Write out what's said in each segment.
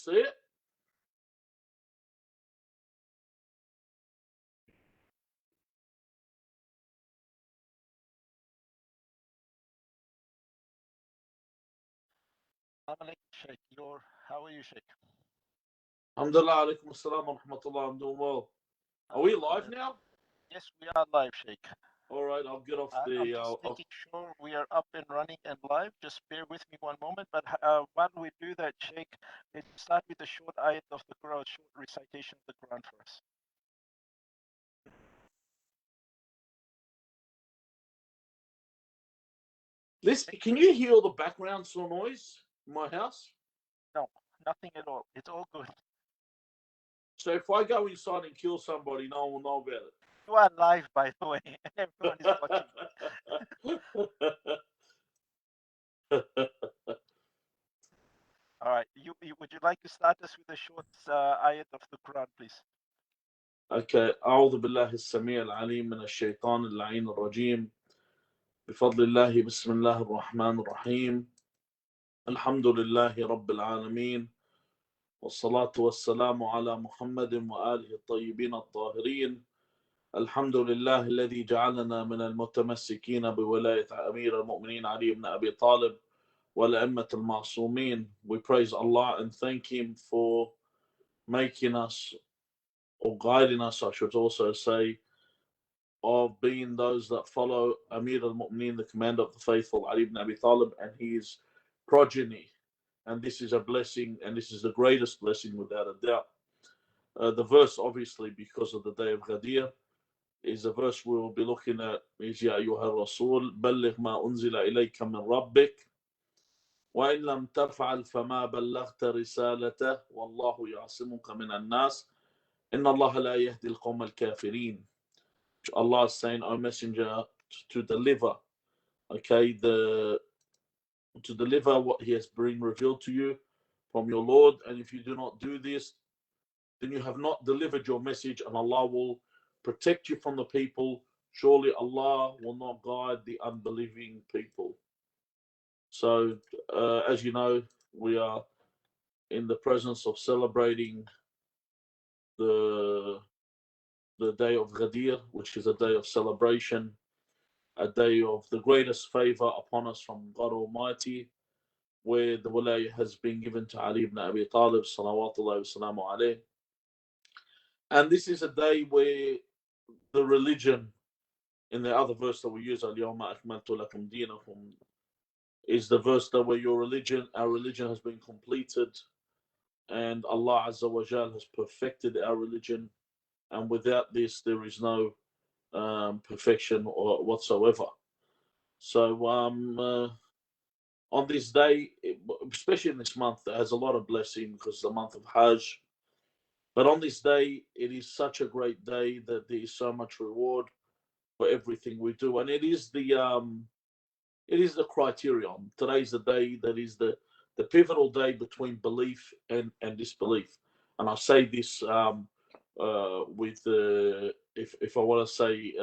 See it? Sheikh. How are you, Sheikh? Alhamdulillah, alaikum assalam wa rahmatullah. I'm doing well. Are we live now? Yes, we are live, Sheikh. All right, I'll get off I'm the. just making sure we are up and running and live. Just bear with me one moment. But while we do that, Sheikh, let's start with a short ayat of the Quran, short recitation of the Quran for us. Can you hear all the background noise in my house? No, nothing at all. It's all good. So if I go inside and kill somebody, no one will know about it. You are live, by the way, and everyone is watching. All right. Would you like to start us with a short ayat of the Quran, please? Okay. أعوذ بالله السميع العليم من الشيطان اللعين الرجيم بفضل الله بسم الله الرحمن الرحيم الحمد لله رب العالمين والصلاة والسلام على محمد وآله الطيبين الطاهرين الحمد لله الذي جعلنا من المتمسكين بولاية أمير المؤمنين علي بن أبي طالب والأئمة المعصومين. We praise Allah and thank Him for making us, or guiding us, I should also say, of being those that follow Amir al-Mu'mineen, the commander of the faithful, Ali ibn Abi Talib, and his progeny. And this is a blessing, and this is the greatest blessing without a doubt. The verse, obviously, because of the day of Ghadir, is the verse we will be looking at. Is Ya ayyuha Rasul, balligh ma unzila ilayka min rabbik, wa in lam taf'al fama ballaghta risalatahu, wallahu ya'simuka min an-nas, inna Allah la yahdi al-qawm al-kafirin. Allah is saying, O Messenger, to deliver, okay, to deliver what He has been revealed to you from your Lord, and if you do not do this, then you have not delivered your message, and Allah will protect you from the people. Surely Allah will not guide the unbelieving people. So, as you know, we are in the presence of celebrating the the day of Ghadir, which is a day of celebration, a day of the greatest favor upon us from God Almighty, where the wilayah has been given to Ali ibn Abi Talib, salawatullahi wa salamu alayh. And this is a day where the religion, in the other verse that we use, Al-Yawma Akmaltu Lakum Dinakum, is the verse that where our religion has been completed, and Allah Azza wa Jal has perfected our religion, and without this there is no perfection or whatsoever. So on this day, especially in this month, that has a lot of blessing because it's the month of Hajj. But on this day, it is such a great day that there is so much reward for everything we do, and it is the criterion. Today is the day that is the pivotal day between belief and disbelief. And I say this with if I want to say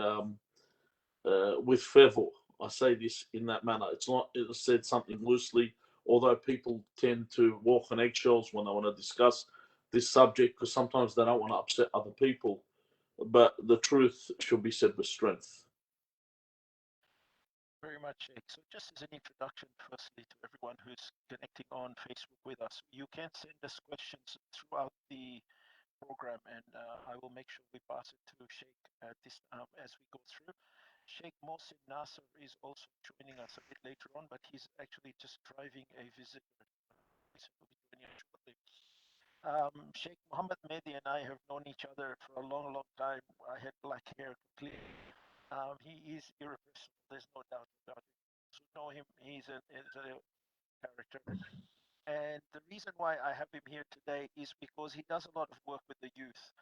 with fervor. I say this in that manner. It's not said something loosely, although people tend to walk on eggshells when they want to discuss this subject because sometimes they don't want to upset other people. But the truth should be said with strength. Very much, Sheikh. So just as an introduction, firstly, to everyone who's connecting on Facebook with us, you can send us questions throughout the program, and I will make sure we pass it to Sheikh this as we go through. Sheikh Mohsin Nasser is also joining us a bit later on, but he's actually just driving a visitor. So we'll be joining us shortly. Sheikh Mohammed Mehdi and I have known each other for a long, long time. I had black hair completely. He is irrepressible. There's no doubt about it. So know him. He's a character. And the reason why I have him here today is because he does a lot of work with the youth.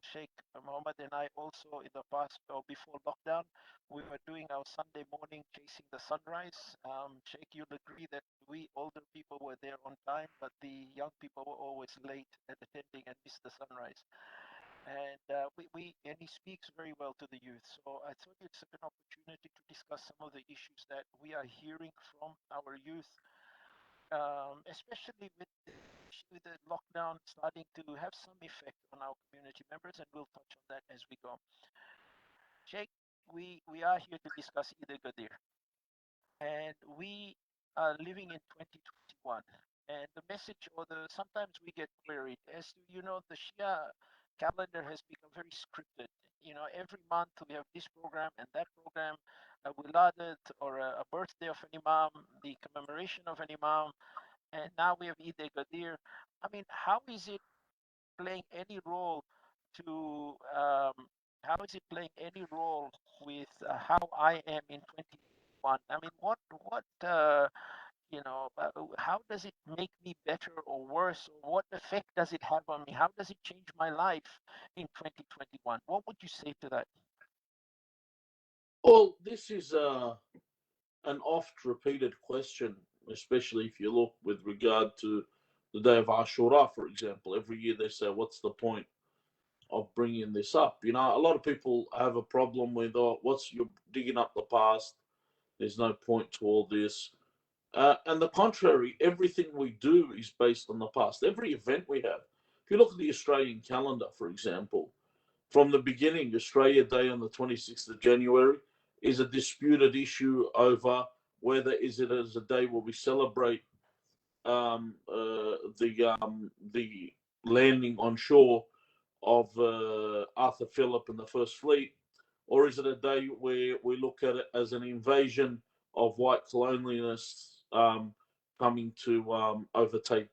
Sheikh Mohammed and I also in the past or before lockdown, we were doing our Sunday morning chasing the sunrise. Sheikh, you'll agree that we older people were there on time, but the young people were always late at attending and missed the sunrise. And and he speaks very well to the youth. So I thought it's an opportunity to discuss some of the issues that we are hearing from our youth, especially with with the lockdown starting to have some effect on our community members, and we'll touch on that as we go. Sheikh, we are here to discuss Eid-e-Ghadeer, and we are living in 2021. And the message, or the sometimes we get queried as to, the Shia calendar has become very scripted. Every month we have this program and that program, a wiladat or a birthday of an imam, the commemoration of an imam, and now we have Eid-e-Ghadeer. I mean, how is it playing any role to how is it playing any role with how I am in 2021? I mean, what how does it make me better or worse, or what effect does it have on me? How does it change my life in 2021? What would you say to that? Well, this is an oft repeated question, especially if you look with regard to the day of Ashura, for example. Every year they say, what's the point of bringing this up? A lot of people have a problem with, what's you're digging up the past? There's no point to all this. And the contrary, everything we do is based on the past. Every event we have. If you look at the Australian calendar, for example, from the beginning, Australia Day on the 26th of January is a disputed issue over whether is it as a day where we celebrate the landing on shore of Arthur Phillip and the First Fleet, or is it a day where we look at it as an invasion of white colonialists coming to overtake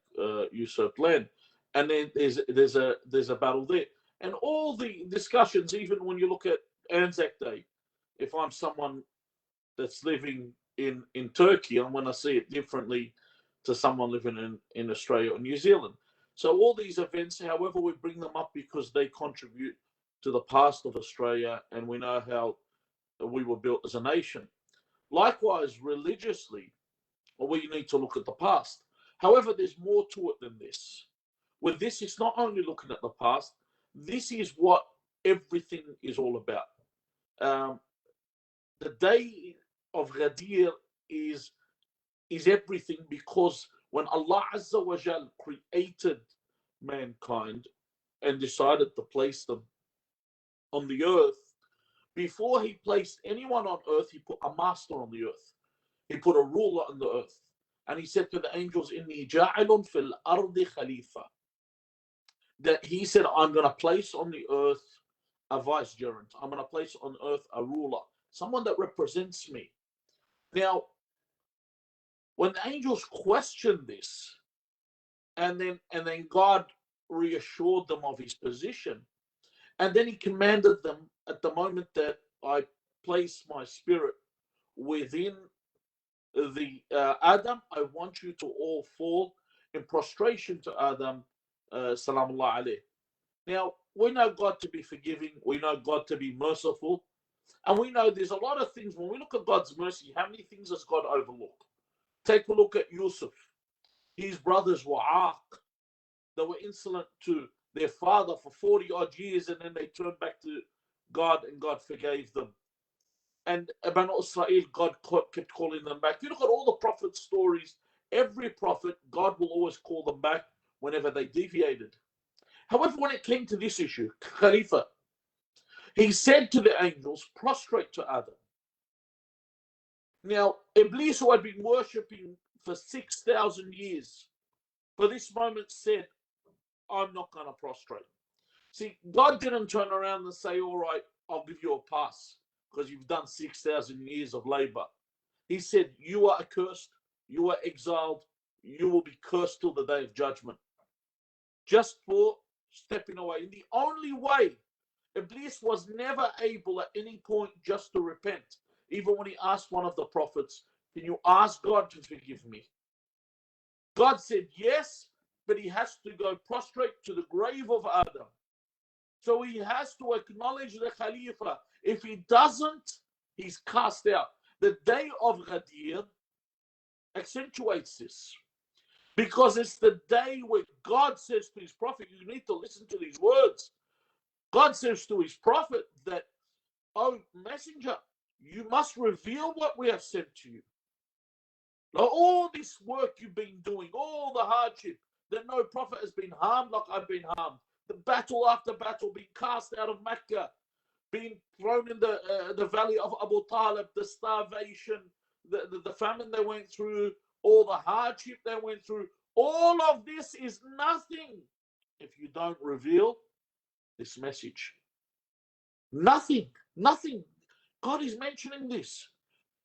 usurped land? And then there's a battle there, and all the discussions, even when you look at Anzac Day, if I'm someone that's living in Turkey, I'm going to see it differently to someone living in Australia or New Zealand. So all these events, however, we bring them up because they contribute to the past of Australia, and we know how we were built as a nation. Likewise, religiously, we need to look at the past. However, there's more to it than this. With this, it's not only looking at the past. This is what everything is all about. The day of Ghadir is everything, because when Allah Azza wa Jal created mankind and decided to place them on the earth, before he placed anyone on earth, he put a master on the earth. He put a ruler on the earth. And he said to the angels, Inni ja'ilun fil ardi khalifa. That he said, I'm going to place on the earth a vicegerent. I'm going to place on earth a ruler, someone that represents me. Now, when the angels questioned this, and then God reassured them of his position, and then he commanded them, at the moment that I place my spirit within the Adam, I want you to all fall in prostration to Adam, salamullah alayh. Now, we know God to be forgiving, we know God to be merciful, and we know there's a lot of things, when we look at God's mercy, how many things does God overlook? Take a look at Yusuf. His brothers were ark. They were insolent to their father for 40 odd years, and then they turned back to God, and God forgave them. And Banu Israel, God kept calling them back. You look at all the prophet stories, every prophet, God will always call them back whenever they deviated. However, when it came to this issue, Khalifa, he said to the angels, prostrate to Adam. Now, Iblis, who had been worshipping for 6,000 years, for this moment said, I'm not going to prostrate. See, God didn't turn around and say, all right, I'll give you a pass because you've done 6,000 years of labor. He said, you are accursed, you are exiled, you will be cursed till the day of judgment. Just for stepping away. In the only way, Iblis was never able at any point just to repent. Even when he asked one of the prophets, can you ask God to forgive me? God said yes, but he has to go prostrate to the grave of Adam. So he has to acknowledge the Khalifa. If he doesn't, he's cast out. The day of Ghadir accentuates this, because it's the day where God says to his prophet, you need to listen to these words. God says to his prophet that, oh, messenger, you must reveal what we have sent to you. Now, all this work you've been doing, all the hardship, that no prophet has been harmed like I've been harmed. The battle after battle, being cast out of Mecca, being thrown in the valley of Abu Talib, the starvation, the famine they went through, all the hardship they went through. All of this is nothing if you don't reveal this message. Nothing, nothing. God is mentioning this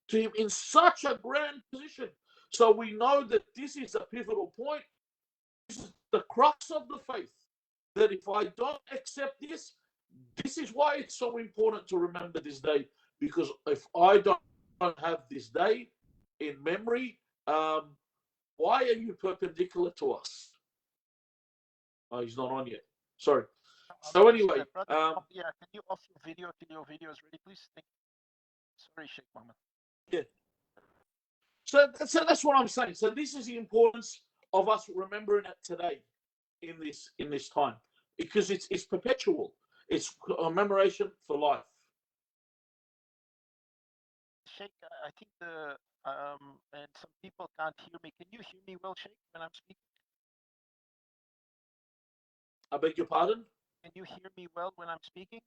to him in such a grand position. So we know that this is a pivotal point. This is the crux of the faith. That if I don't accept this, this is why it's so important to remember this day. Because if I don't have this day in memory, why are you perpendicular to us? Oh, he's not on yet. Sorry. So anyway, yeah, can you off your video till your video is ready, please? Thank you. Sorry, Sheikh Mohammed. Yeah. So that's what I'm saying. So this is the importance of us remembering it today in this time, because it's perpetual. It's a commemoration for life. Sheikh, I think and some people can't hear me. Can you hear me well, Sheikh, when I'm speaking? I beg your pardon? Can you hear me well when I'm speaking?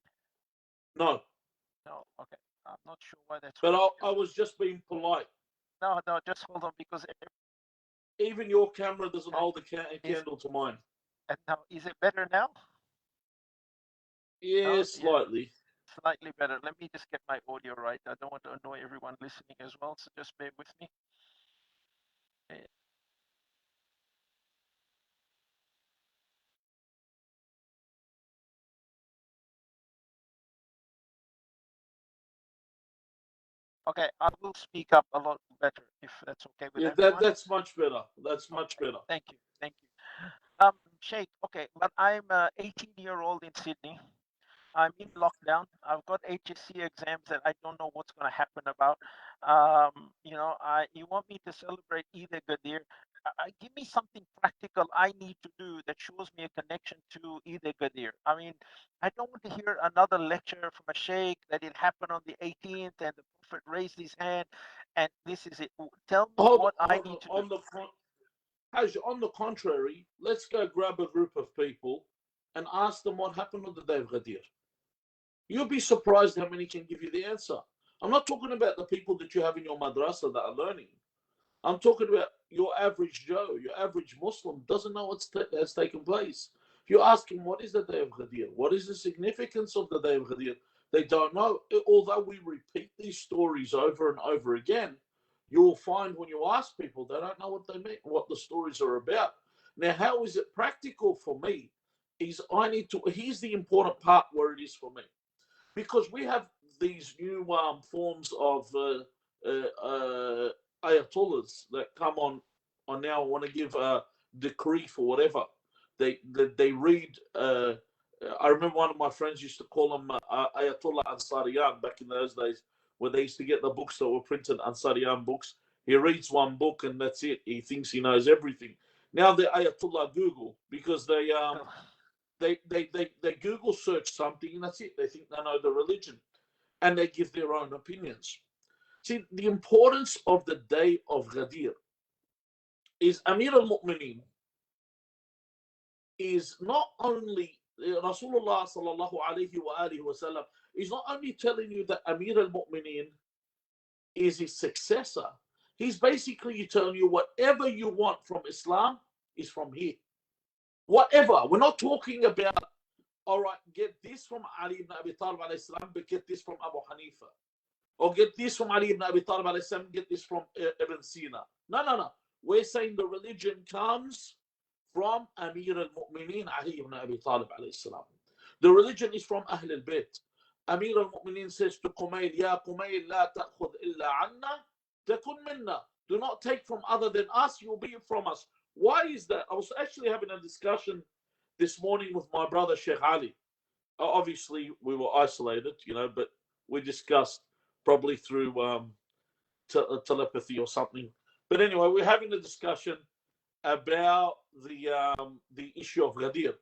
No. No, okay. I'm not sure why that's. But I was just being polite. No, just hold on, because even your camera doesn't hold a candle to mine. And now, is it better now? Yeah, no? Slightly. Yeah, slightly better. Let me just get my audio right. I don't want to annoy everyone listening as well, so just bear with me. Okay, I will speak up a lot better if that's okay with everyone. That's much better. That's much better. Thank you. Sheikh, okay, but I'm 18-year-old in Sydney. I'm in lockdown. I've got HSC exams that I don't know what's going to happen about. You want me to celebrate Eid-e-Ghadeer. Give me something practical I need to do that shows me a connection to Eid-e-Ghadeer. I mean, I don't want to hear another lecture from a sheikh that it happened on the 18th and the Prophet raised his hand and this is it. Tell me what I need to do. On the contrary, let's go grab a group of people and ask them what happened on the day of Ghadir. You'll be surprised how many can give you the answer. I'm not talking about the people that you have in your madrasa that are learning. I'm talking about your average Joe, your average Muslim doesn't know what has taken place. If you ask him, what is the day of Ghadir? What is the significance of the day of Ghadir? They don't know. Although we repeat these stories over and over again, you'll find when you ask people, they don't know what they mean, what the stories are about. Now, how is it practical for me? Here's the important part where it is for me. Because we have these new forms of ayatollahs that come on now want to give a decree for whatever. They read. I remember one of my friends used to call them Ayatollah Ansariyan back in those days, where they used to get the books that were printed, Ansariyan books. He reads one book and that's it. He thinks he knows everything. Now they're Ayatollah Google because they Google search something and that's it. They think they know the religion and they give their own opinions. See, the importance of the day of Ghadir is Amir al-Mu'mineen is not only Rasulullah sallallahu alayhi wa sallam is not only telling you that Amir al-Mu'mineen is his successor. He's basically telling you whatever you want from Islam is from here. Whatever. We're not talking about, all right, get this from Ali ibn Abi Talib alayhi salam, but get this from Abu Hanifa. Or get this from Ali ibn Abi Talib alayhi salam, get this from Ibn Sina. No. We're saying the religion comes from Amir al-Mu'mineen Ali ibn Abi Talib alayhi salam. The religion is from Ahl al-Bayt. Amir al-Mu'mineen says to Qumayl, Ya Qumayl, la ta'khud illa anna, takun minna. Do not take from other than us, you'll be from us. Why is that? I was actually having a discussion this morning with my brother Sheikh Ali. Obviously, we were isolated, but we discussed probably through telepathy or something. But anyway, we're having a discussion about the issue of Ghadir,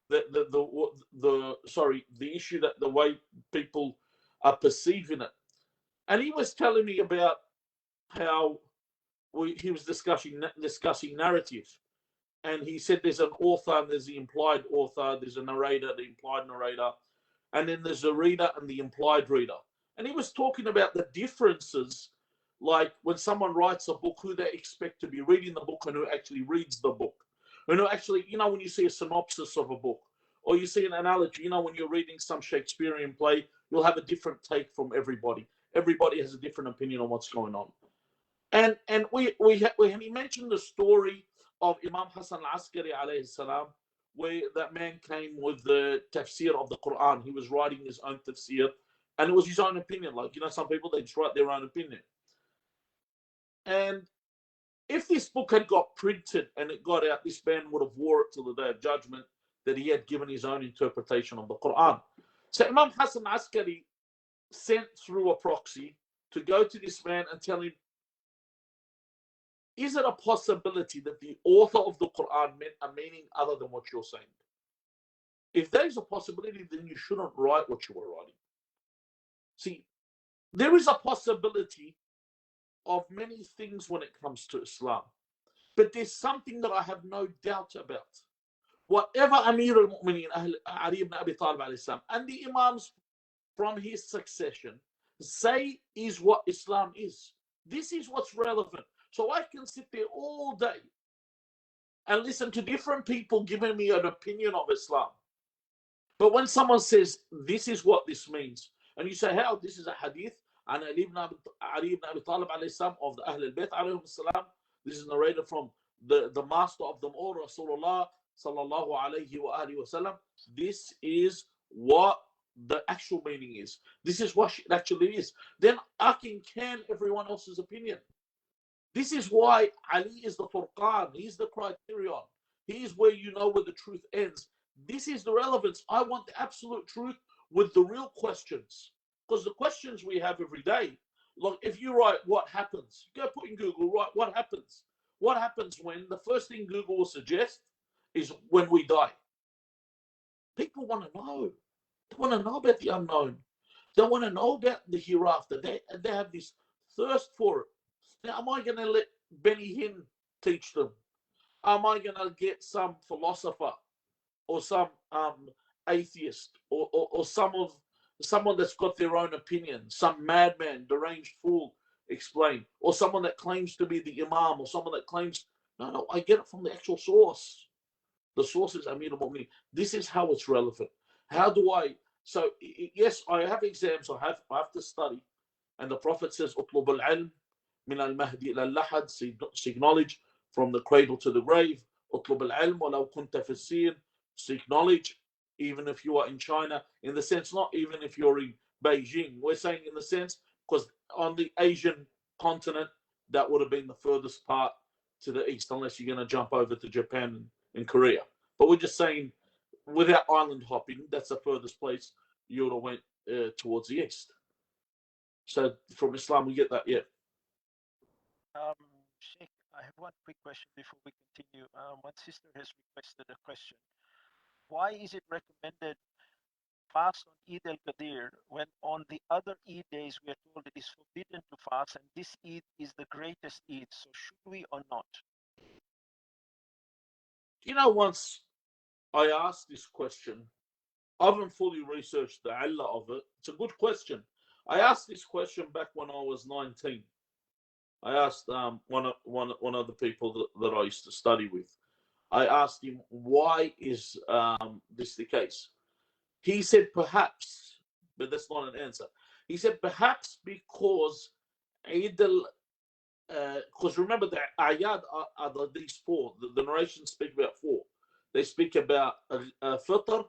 the issue that the way people are perceiving it, and he was telling me about how he was discussing narrative, and he said there's an author and there's the implied author, there's a narrator, the implied narrator, and then there's a reader and the implied reader. And he was talking about the differences, like when someone writes a book, who they expect to be reading the book and who actually reads the book. And who actually, when you see a synopsis of a book, or you see an analogy, when you're reading some Shakespearean play, you'll have a different take from everybody. Everybody has a different opinion on what's going on. And he mentioned the story of Imam Hassan al-Askari alayhi salam, where that man came with the tafsir of the Quran. He was writing his own tafsir, and it was his own opinion. Like, some people, they just write their own opinion. And if this book had got printed and it got out, this man would have wore it till the day of judgment, that he had given his own interpretation of the Quran. So Imam Hassan al-Askari sent through a proxy to go to this man and tell him, is it a possibility that the author of the Quran meant a meaning other than what you're saying? If there's a possibility, then you shouldn't write what you were writing. See, there is a possibility of many things when it comes to Islam. But there's something that I have no doubt about. Whatever Amir al-Mu'mineen, Ali ibn Abi Talib alayhi salam, and the Imams from his succession say is what Islam is. This is what's relevant. So I can sit there all day and listen to different people giving me an opinion of Islam. But when someone says, this is what this means, and you say, how? This is a hadith, and Ali ibn Abi Talib alayhi salam of the Ahl al-Bayt alayhim salam. This is narrated from the master of them all, Rasulullah sallallahu alayhi wa alihi wa sallam. This is what the actual meaning is. This is what it actually is. Then I can everyone else's opinion. This is why Ali is the Furqan. He's the criterion. He is where you know where the truth ends. This is the relevance. I want the absolute truth with the real questions. Because the questions we have every day, look, if you write what happens, go put in Google, write what happens. What happens when the first thing Google will suggest is when we die? People want to know. They want to know about the unknown. They want to know about the hereafter. They have this thirst for it. Now, am I going to let Benny Hinn teach them? Am I going to get some philosopher or some atheist or someone that's got their own opinion, some madman, deranged fool explain, or someone that claims to be the Imam, or someone that claims, no, I get it from the actual source. The source is Amir al-Mu'mineen. This is how it's relevant. How do I? So yes, I have exams. I have to study, and the Prophet says, "Utlub al-ilm min al-mahdi ila al-lahad." Seek knowledge from the cradle to the grave. Utlub al-ilm walau kunta fi as-sin. Seek knowledge, even if you are in China. In the sense, not even if you're in Beijing. We're saying in the sense because on the Asian continent, that would have been the furthest part to the east, unless you're going to jump over to Japan and Korea. But we're just saying, without island hopping, that's the furthest place you would have went towards the east. So from Islam, we get that, yeah. Sheikh, I have one quick question before we continue. One sister has requested a question. Why is it recommended fast on Eid-e-Ghadeer when on the other Eid days we are told it is forbidden to fast, and this Eid is the greatest Eid? So should we or not? Once I asked this question, I haven't fully researched the Allah of it. It's a good question. I asked this question back when I was 19. I asked one of the people that I used to study with. I asked him, why is this the case? He said, perhaps, but that's not an answer. He said, perhaps because because remember the ayat are these four. The narrations speak about four. They speak about Fitr,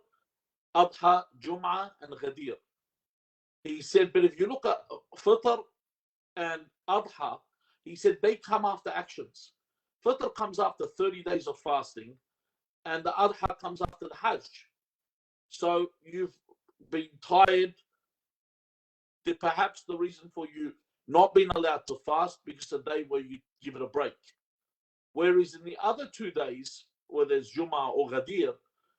Adha, Jum'ah, and Ghadir. He said, but if you look at Fitr and Adha, he said they come after actions. Fitr comes after 30 days of fasting, and the Adha comes after the Hajj. So you've been tired. Perhaps the reason for you not being allowed to fast because the day where you give it a break. Whereas in the other 2 days, where there's Jum'ah or Ghadir,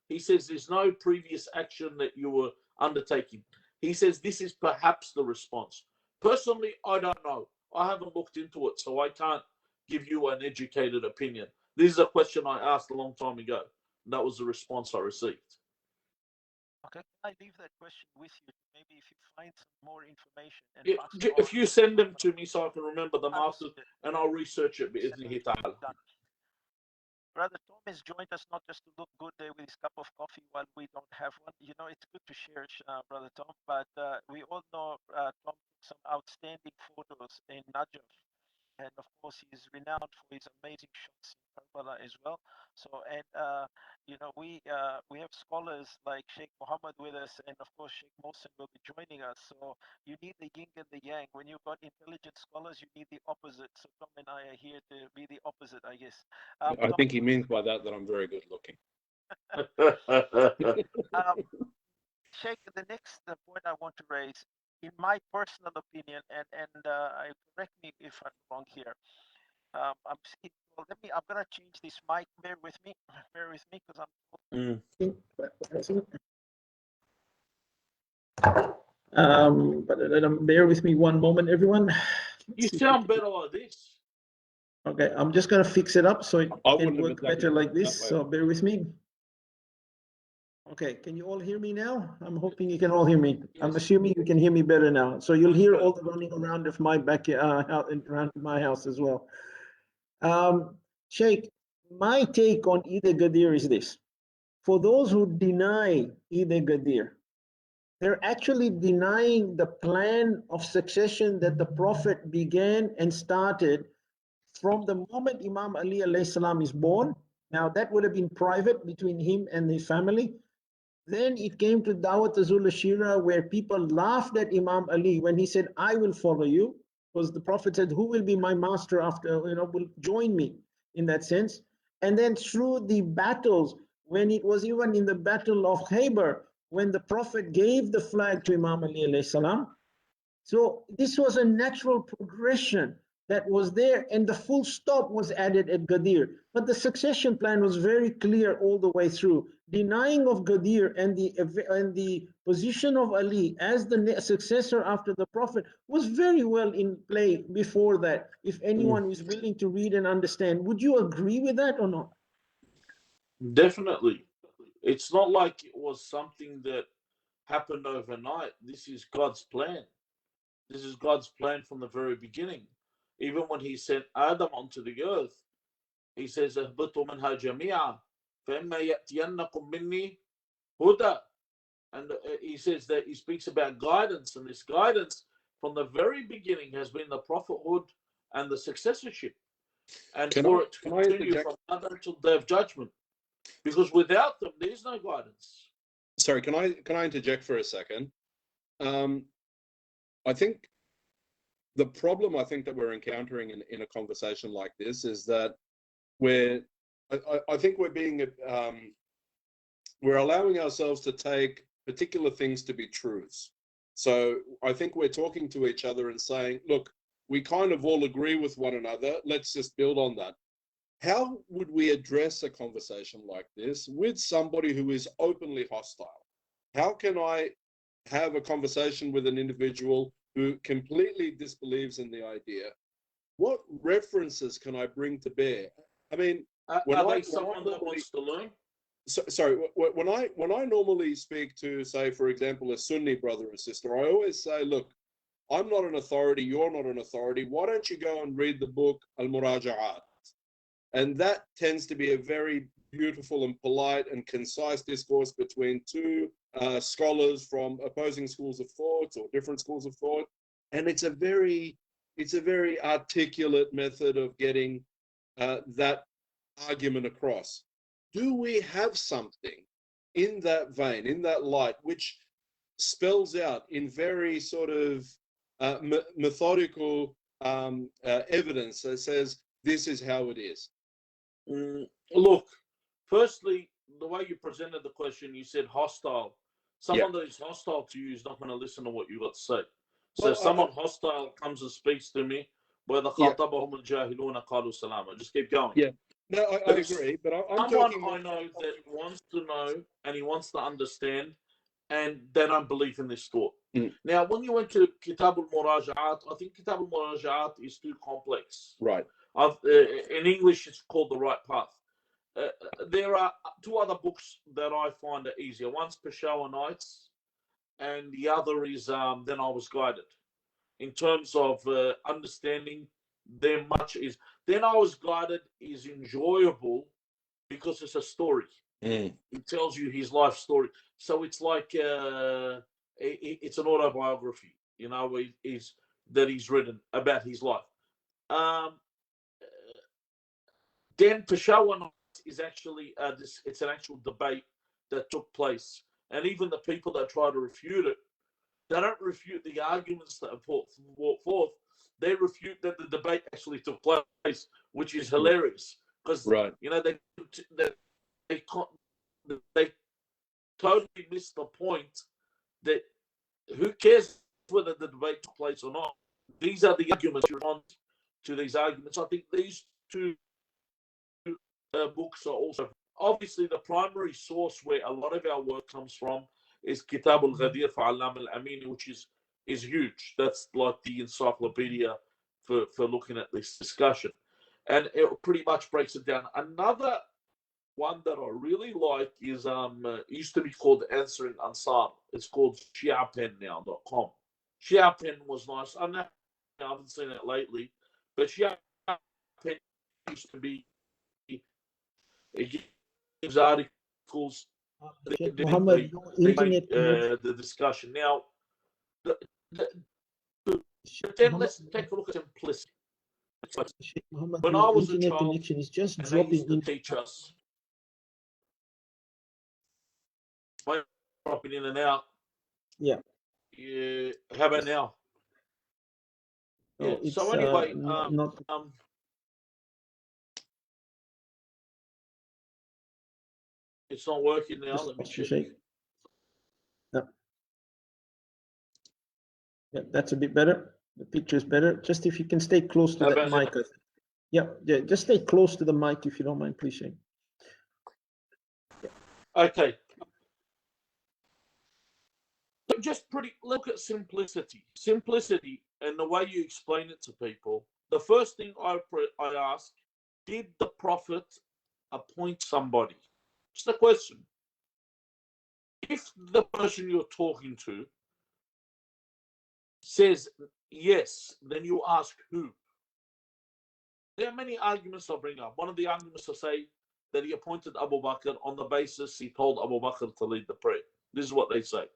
he says there's no previous action that you were undertaking. He says this is perhaps the response. Personally, I don't know. I haven't looked into it, so I can't give you an educated opinion. This is a question I asked a long time ago. That was the response I received. Okay, I leave that question with you. Maybe if you find some more information and Yeah, pass it on. if you send them to me so I can remember them I will after, send it. and I'll research it. Send it. Done. Brother Tom has joined us not just to look good there with his cup of coffee while we don't have one. You know, it's good to share, Brother Tom, but we all know Tom took some outstanding photos in Najaf. And of course, he's renowned for his amazing shots in Karbala as well. So, and you know, we have scholars like Sheikh Mohammed with us, and of course, Sheikh Mohsen will be joining us. So, you need the yin and the yang. When you've got intelligent scholars, you need the opposite. So, Tom and I are here to be the opposite, I guess. I Tom, think he means by that I'm very good looking. Sheikh, the next point I want to raise, in my personal opinion, and I correct me if I'm wrong here. I'm seeing, well, I'm gonna change this mic. Bear with me, because I'm. Bear with me one moment, everyone. You sound better like this. Okay, I'm just gonna fix it up so it can work better like this. So bear with me. Okay, can you all hear me now? I'm hoping you can all hear me. Yes. I'm assuming you can hear me better now. So you'll hear all the running around of my around my house as well. Sheikh, my take on Eid-e-Ghadeer is this. For those who deny Eid-e-Ghadeer, they're actually denying the plan of succession that the Prophet began and started from the moment Imam Ali alayhi salam is born. Now that would have been private between him and his family. Then it came to Dawat Azul Ashira, where people laughed at Imam Ali when he said, I will follow you, because the Prophet said, who will be my master after, will join me in that sense. And then through the battles, when it was even in the battle of Khaybar, when the Prophet gave the flag to Imam Ali alayhi salam. So this was a natural progression that was there, and the full stop was added at Ghadir. But the succession plan was very clear all the way through. Denying of Ghadir and the position of Ali as the successor after the Prophet was very well in play before that. If anyone is willing to read and understand, would you agree with that or not? Definitely. It's not like it was something that happened overnight. This is God's plan. This is God's plan from the very beginning. Even when he sent Adam onto the earth, he says, اهبطوا منها جميعا فإما يأتينكم مني هدى. And he says that he speaks about guidance, and this guidance from the very beginning has been the prophethood and the successorship, and for it to continue from now until the day of judgment, because without them there is no guidance. Sorry, can I interject for a second? I think the problem that we're encountering in a conversation like this is that I think we're allowing ourselves to take particular things to be truths. So I think we're talking to each other and saying, look, we kind of all agree with one another. Let's just build on that. How would we address a conversation like this with somebody who is openly hostile? How can I have a conversation with an individual who completely disbelieves in the idea? What references can I bring to bear? I mean, when someone that wants to learn? Sorry, when I normally speak to, say, for example, a Sunni brother or sister, I always say, look, I'm not an authority, you're not an authority. Why don't you go and read the book Al-Muraja'at? And that tends to be a very beautiful and polite and concise discourse between two scholars from opposing schools of thought or different schools of thought. And it's a very articulate method of getting that argument across. Do we have something in that vein, in that light, which spells out in very sort of methodical evidence that says this is how it is? Look, firstly, the way you presented the question, you said hostile. Someone that is hostile to you is not going to listen to what you got to say. So someone hostile comes and speaks to me, just keep going. Yeah. No, I agree, but I'm talking. I know that wants to know and he wants to understand, and they don't believe in this thought. Now, when you went to Kitab al-Muraja'at, I think Kitab al-Muraja'at is too complex. Right. In English, it's called The Right Path. There are two other books that I find are easier. One's Peshawar Nights, and the other is Then I Was Guided. In terms of understanding, there much is. Then I Was Guided is enjoyable because it's a story. It tells you his life story. So it's like it's an autobiography, you know, that he's written about his life. Then Peshawar Nights is actually it's an actual debate that took place, and even the people that try to refute it, they don't refute the arguments that are brought forth. They refute that the debate actually took place, which is hilarious because you know they totally missed the point that who cares whether the debate took place or not. These are the arguments. You respond to these arguments. I think these two books are also obviously the primary source where a lot of our work comes from is Kitab al-Ghadeer for Allam al-Amini, which is huge. That's like the encyclopedia for looking at this discussion, and it pretty much breaks it down. Another one that I really like is it used to be called Answering Ansar. It's called ShiaPen.com. ShiaPen was nice. I haven't seen it lately, but ShiaPen used to be. It gives articles. Sheikh Mohammed, the discussion now. Then let's take a look at simplicity. Sheikh Mohammed, When I was a internet child, connection is just and they dropping used to in. teach us. Dropping in and out. Yeah. How about now? No, Yeah. So anyway, not. It's not working now. Let me check. Yeah. Yeah, that's a bit better. The picture is better. Just if you can stay close to that mic. Yeah, just stay close to the mic if you don't mind, please, Sheikh. Yeah. Okay. So just look at simplicity. Simplicity and the way you explain it to people. The first thing I ask, did the Prophet appoint somebody? Just a question. If the person you're talking to says yes, then you ask who. There are many arguments I'll bring up. One of the arguments I say that he appointed Abu Bakr on the basis he told Abu Bakr to lead the prayer. This is what they say,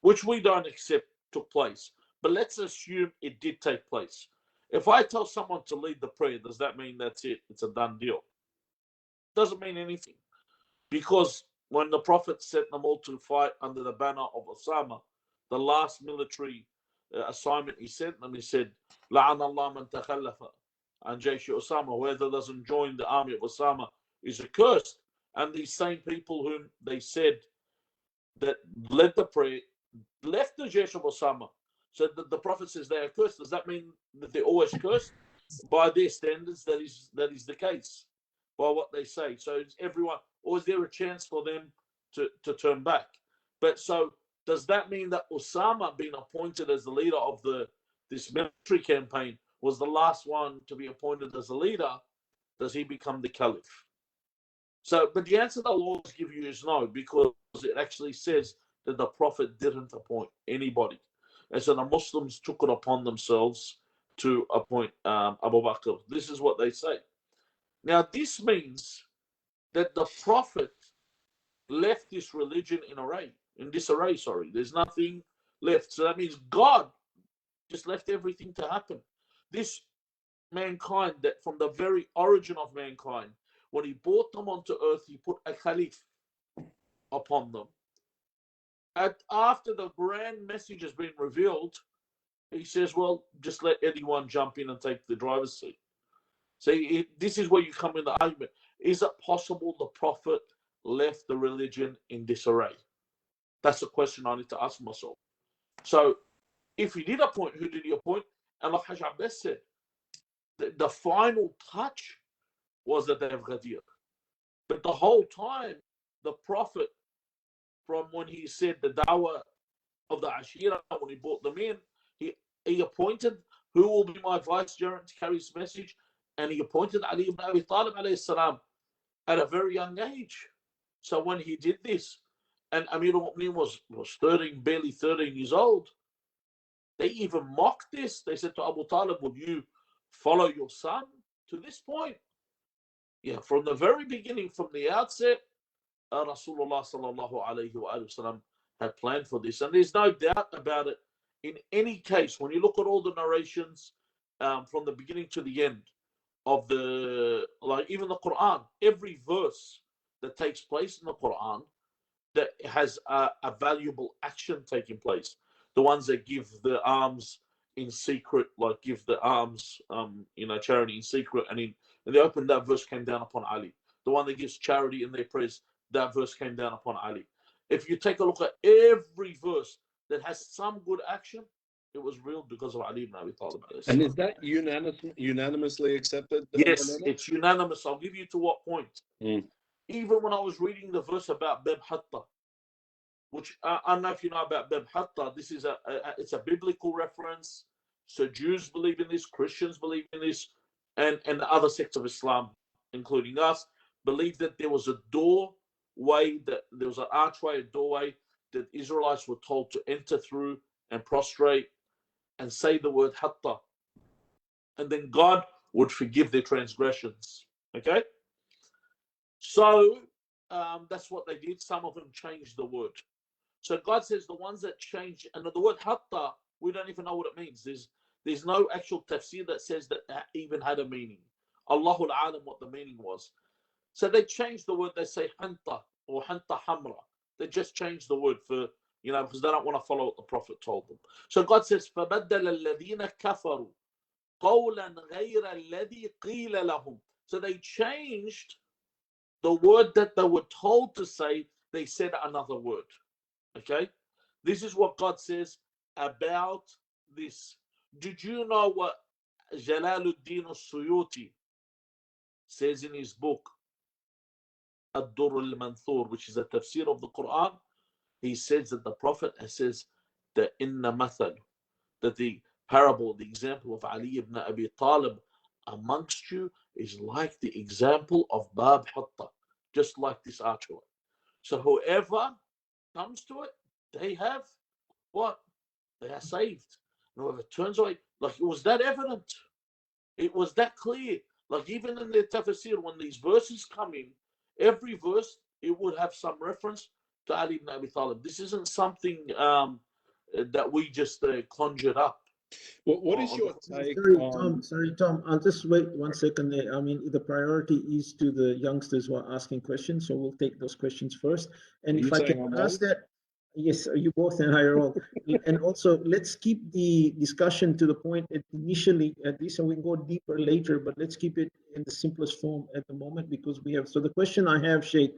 which we don't accept took place. But let's assume it did take place. If I tell someone to lead the prayer, does that mean that's it? It's a done deal? Doesn't mean anything. Because when the Prophet sent them all to fight under the banner of Osama, the last military assignment he sent them, he said, La'an Allah man takhallafa and Jaysh Osama, whoever doesn't join the army of Osama is accursed. And these same people whom they said that led the prayer left the Jaysh of Osama. So the Prophet says they are cursed. Does that mean that they're always cursed? By their standards, that is the case. By what they say. So is everyone, or is there a chance for them to turn back? But so does that mean that Osama being appointed as the leader of this military campaign was the last one to be appointed as a leader? Does he become the caliph? So, but the answer they'll always give you is no, because it actually says that the Prophet didn't appoint anybody. And so the Muslims took it upon themselves to appoint Abu Bakr. This is what they say. Now, this means that the Prophet left this religion in disarray. There's nothing left. So that means God just left everything to happen. This mankind, that from the very origin of mankind, when he brought them onto earth, he put a caliph upon them. And after the grand message has been revealed, he says, well, just let anyone jump in and take the driver's seat. So this is where you come in the argument. Is it possible the Prophet left the religion in disarray? That's a question I need to ask myself. So if he did appoint, who did he appoint? And like Hajj Abbas said, the final touch was the day of Ghadir. But the whole time, the Prophet, from when he said the dawah of the Ashira, when he brought them in, he appointed who will be my vicegerent to carry his message. And he appointed Ali ibn Abi Talib alayhi salam at a very young age. So when he did this, and Amir al-Mu'mineen was 13, barely 13 years old, they even mocked this. They said to Abu Talib, would you follow your son to this point? Yeah, from the very beginning, from the outset, Rasulullah sallallahu alayhi wa sallam had planned for this. And there's no doubt about it. In any case, when you look at all the narrations from the beginning to the end of like even the Quran, every verse that takes place in the Quran that has a valuable action taking place. The ones that give the alms in secret, like give the alms, charity in secret, and in the open, that verse came down upon Ali. The one that gives charity in their prayers, that verse came down upon Ali. If you take a look at every verse that has some good action, it was real because of Ali ibn Abi Talib. And is that unanimously accepted? Yes, it's unanimous. I'll give you to what point. Mm. Even when I was reading the verse about Bab Hatta, which I don't know if you know about Bab Hatta, this is it's a biblical reference. So Jews believe in this, Christians believe in this, and the other sects of Islam, including us, believe that there was a doorway, that there was an archway, a doorway that Israelites were told to enter through and prostrate and say the word Hatta. And then God would forgive their transgressions. Okay? So that's what they did. Some of them changed the word. So God says the ones that change, and the word Hatta, we don't even know what it means. There's no actual tafsir that says that even had a meaning. Allahul Alam what the meaning was. So they changed the word. They say Hanta or Hanta Hamra. They just changed the word for, because they don't want to follow what the Prophet told them. So God says, فَبَدَّلَ الَّذِينَ كَفَرُوا قَوْلًا غَيْرَ الَّذِي قِيلَ لَهُمْ. So they changed the word that they were told to say. They said another word. Okay? This is what God says about this. Did you know what Jalaluddin al-Suyuti says in his book, Ad-Durr al-Manthur, which is a tafsir of the Quran? He says that the Prophet says that inna mathal, that the parable, the example of Ali ibn Abi Talib amongst you is like the example of Bab Hatta, just like this archway. So whoever comes to it, they have what? They are saved. And whoever turns away, like it was that evident. It was that clear. Like even in the tafsir, when these verses come in, every verse, it would have some reference to Ali ibn Abi Talib. This isn't something that we just conjured up. What is your take on... Sorry, Tom. I'll just wait 1 second there. I mean, the priority is to the youngsters who are asking questions, so we'll take those questions first. And if I can ask that, yes, you both and I are all. And also, let's keep the discussion to the point initially at least, and we can go deeper later, but let's keep it in the simplest form at the moment because we have. So the question I have, Sheikh,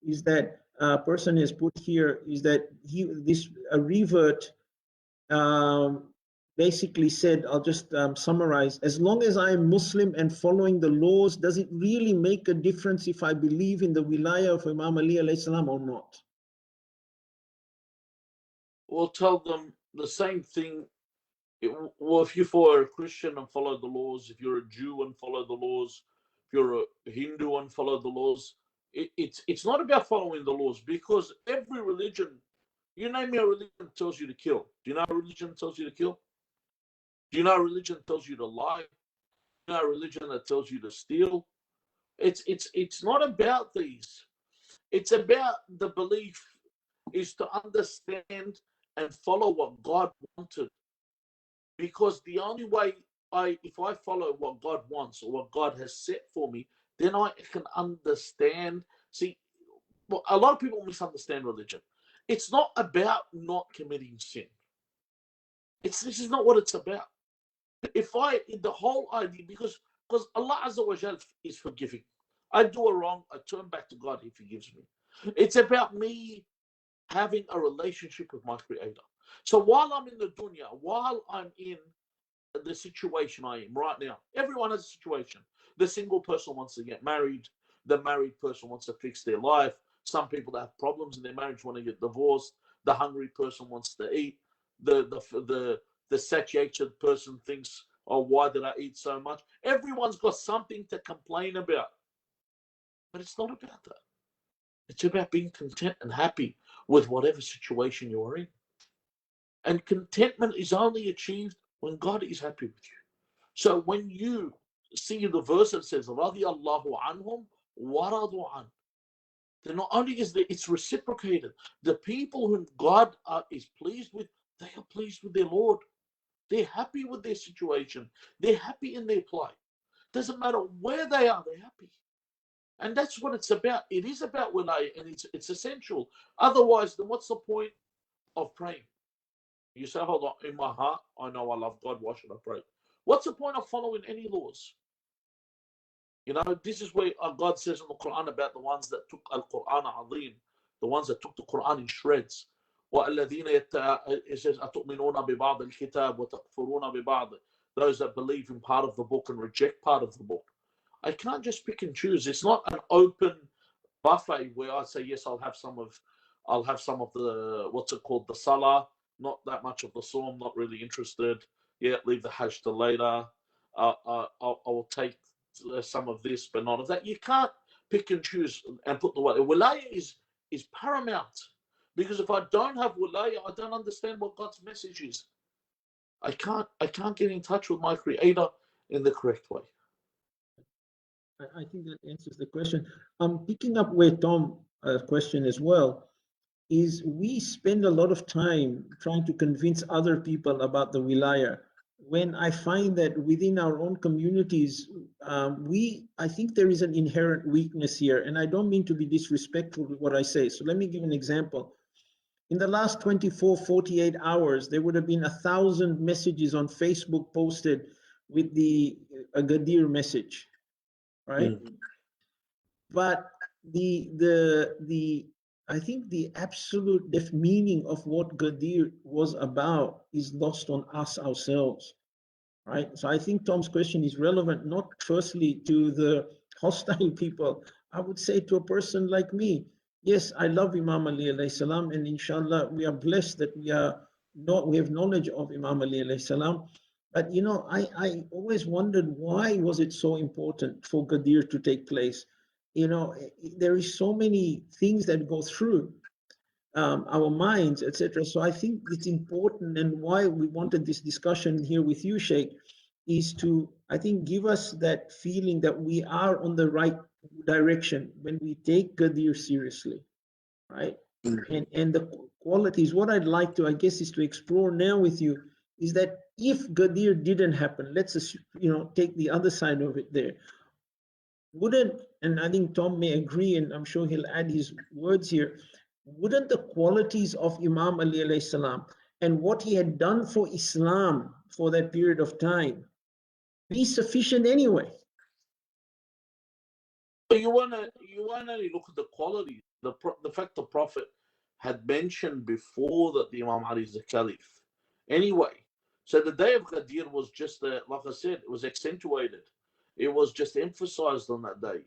is that a person has put here is that a revert basically said, I'll just summarize, as long as I am Muslim and following the laws, does it really make a difference if I believe in the wilayah of Imam Ali alayhi salam or not? We'll tell them the same thing. Well, if you're a Christian and follow the laws, if you're a Jew and follow the laws, if you're a Hindu and follow the laws, it's not about following the laws, because every religion, you name me a religion that tells you to kill. Do you know a religion that tells you to kill? Do you know a religion that tells you to lie? Do you know a religion that tells you to steal? It's not about these. It's about the belief is to understand and follow what God wanted. Because the only way if I follow what God wants or what God has set for me, then I can understand. See, a lot of people misunderstand religion. It's not about not committing sin. This is not what it's about. The whole idea, because Allah Azza wa Jal is forgiving. I do a wrong, I turn back to God, He forgives me. It's about me having a relationship with my Creator. So while I'm in the dunya, while I'm in the situation I am right now, everyone has a situation. The single person wants to get married. The married person wants to fix their life. Some people that have problems in their marriage want to get divorced. The hungry person wants to eat. The satiated person thinks Oh, why did I eat so much? Everyone's got something to complain about. But it's not about that. It's about being content and happy with whatever situation you're in. And contentment is only achieved when God is happy with you. So when you see the verse that says, رَضِيَ اللَّهُ عَنْهُمْ وَرَضُوا عَنْهُ, then not only is it's reciprocated, the people whom God is pleased with, they are pleased with their Lord. They're happy with their situation. They're happy in their plight. Doesn't matter where they are, they're happy. And that's what it's about. It is about wilayah, and it's essential. Otherwise, then what's the point of praying? You say, hold on, in my heart, I know I love God, why should I pray? What's the point of following any laws? You know, this is where God says in the Quran about the ones that took Al-Quran Azim, the ones that took the Quran in shreds. It says, أَتُؤْمِنُونَ بِبَعْضِ الْكِتَابِ وَتَكْفُرُونَ بِبَعْضِ. Those that believe in part of the book and reject part of the book. I can't just pick and choose. It's not an open buffet where I say, yes, I'll have some of the, what's it called, the salah, not that much of the psalm, not really interested. Yeah, leave the hajj to later. I will take some of this, but not of that. You can't pick and choose and put the way. Wilayah is paramount, because if I don't have wilayah, I don't understand what God's message is. I can't get in touch with my Creator in the correct way. I think that answers the question. Picking up where Tom question as well, is we spend a lot of time trying to convince other people about the wilayah, when I find that within our own communities, I think there is an inherent weakness here, and I don't mean to be disrespectful with what I say. So let me give an example. In the last 24, 48 hours, there would have been 1,000 messages on Facebook posted with the Ghadeer message, right? But I think the absolute meaning of what Ghadeer was about is lost on us ourselves, right? So I think Tom's question is relevant, not firstly to the hostile people. I would say to a person like me, yes, I love Imam Ali alayhi salam, and inshallah we are blessed that we have knowledge of Imam Ali alayhi salam. But you know, I always wondered, why was it so important for Ghadeer to take place? You know, there is so many things that go through our minds, etc. So I think it's important, and why we wanted this discussion here with you, Sheikh, is to, I think, give us that feeling that we are on the right direction when we take Ghadeer seriously, right? And the qualities, what I'd like to, I guess, is to explore now with you, is that if Ghadeer didn't happen, let's take the other side of it there. Wouldn't, and I think Tom may agree, and I'm sure he'll add his words here, wouldn't the qualities of Imam Ali alayhi salam and what he had done for Islam for that period of time be sufficient anyway? You wanna look at the quality, the fact the Prophet had mentioned before that the Imam Ali is the Caliph. Anyway, so the day of Ghadir was just, like I said, it was accentuated. It was just emphasized on that day.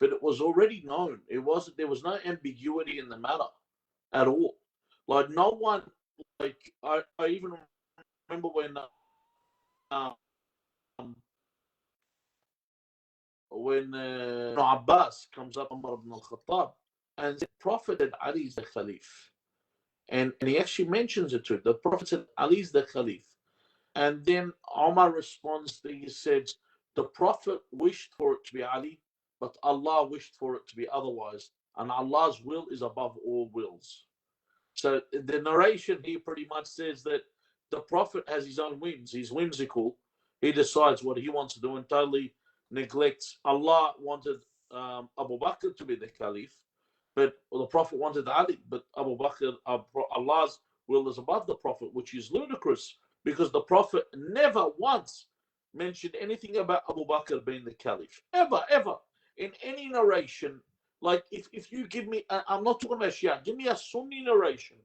But it was already known. There was no ambiguity in the matter at all. Like no one, like I even remember when Abbas comes up, Umar ibn al-Khattab, and the Prophet said Ali is the Khalif. And he actually mentions it too. The Prophet said Ali is the Khalif. And then Omar responds, he said, the Prophet wished for it to be Ali, but Allah wished for it to be otherwise. And Allah's will is above all wills. So the narration here pretty much says that the Prophet has his own whims. He's whimsical. He decides what he wants to do and totally neglects. Allah wanted Abu Bakr to be the Caliph, but the Prophet wanted Ali. But Abu Bakr, Allah's will is above the Prophet, which is ludicrous, because the Prophet never once mentioned anything about Abu Bakr being the Caliph. Ever, ever. In any narration. Like if you give me, I'm not talking about Shia, give me a Sunni narration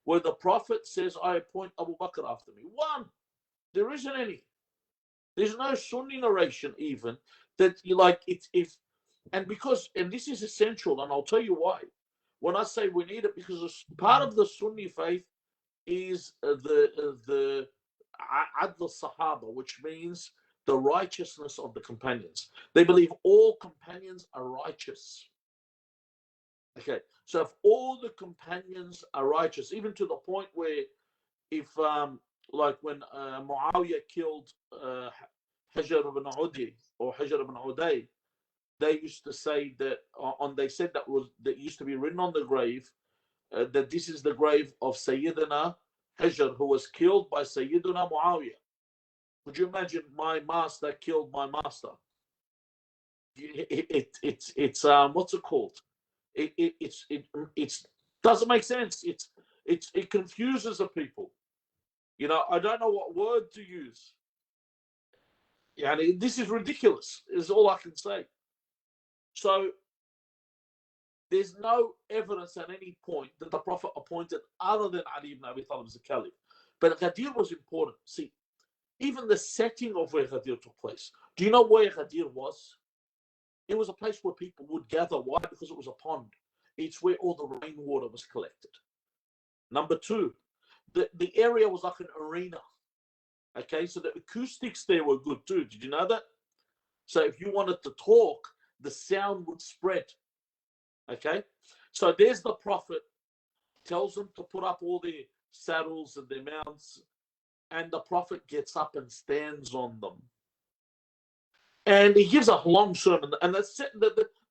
where the Prophet says, I appoint Abu Bakr after me. One. There isn't any. There's no Sunni narration even that you like and this is essential, and I'll tell you why. When I say we need it, because part of the Sunni faith is the adl al-sahaba, which means the righteousness of the companions. They believe all companions are righteous. Okay, so if all the companions are righteous, even to the point where if like when Muawiyah killed Hajar ibn Udi or Hajar ibn Uday, they used to say that they said that used to be written on the grave that this is the grave of Sayyidina Hajar, who was killed by Sayyidina Muawiyah. Could you imagine my master killed my master? It's what's it called? It doesn't make sense. It confuses the people. You know, I don't know what word to use. Yeah, this is ridiculous, is all I can say. So there's no evidence at any point that the Prophet appointed other than Ali ibn Abi Talib as the caliph. But Ghadir was important. See, even the setting of where Ghadir took place. Do you know where Ghadir was? It was a place where people would gather. Why? Because it was a pond. It's where all the rainwater was collected. Number two, the area was like an arena. Okay, so the acoustics there were good too. Did you know that? So if you wanted to talk, the sound would spread. Okay, so there's the Prophet, tells them to put up all their saddles and their mounts, and the Prophet gets up and stands on them. And he gives a long sermon. And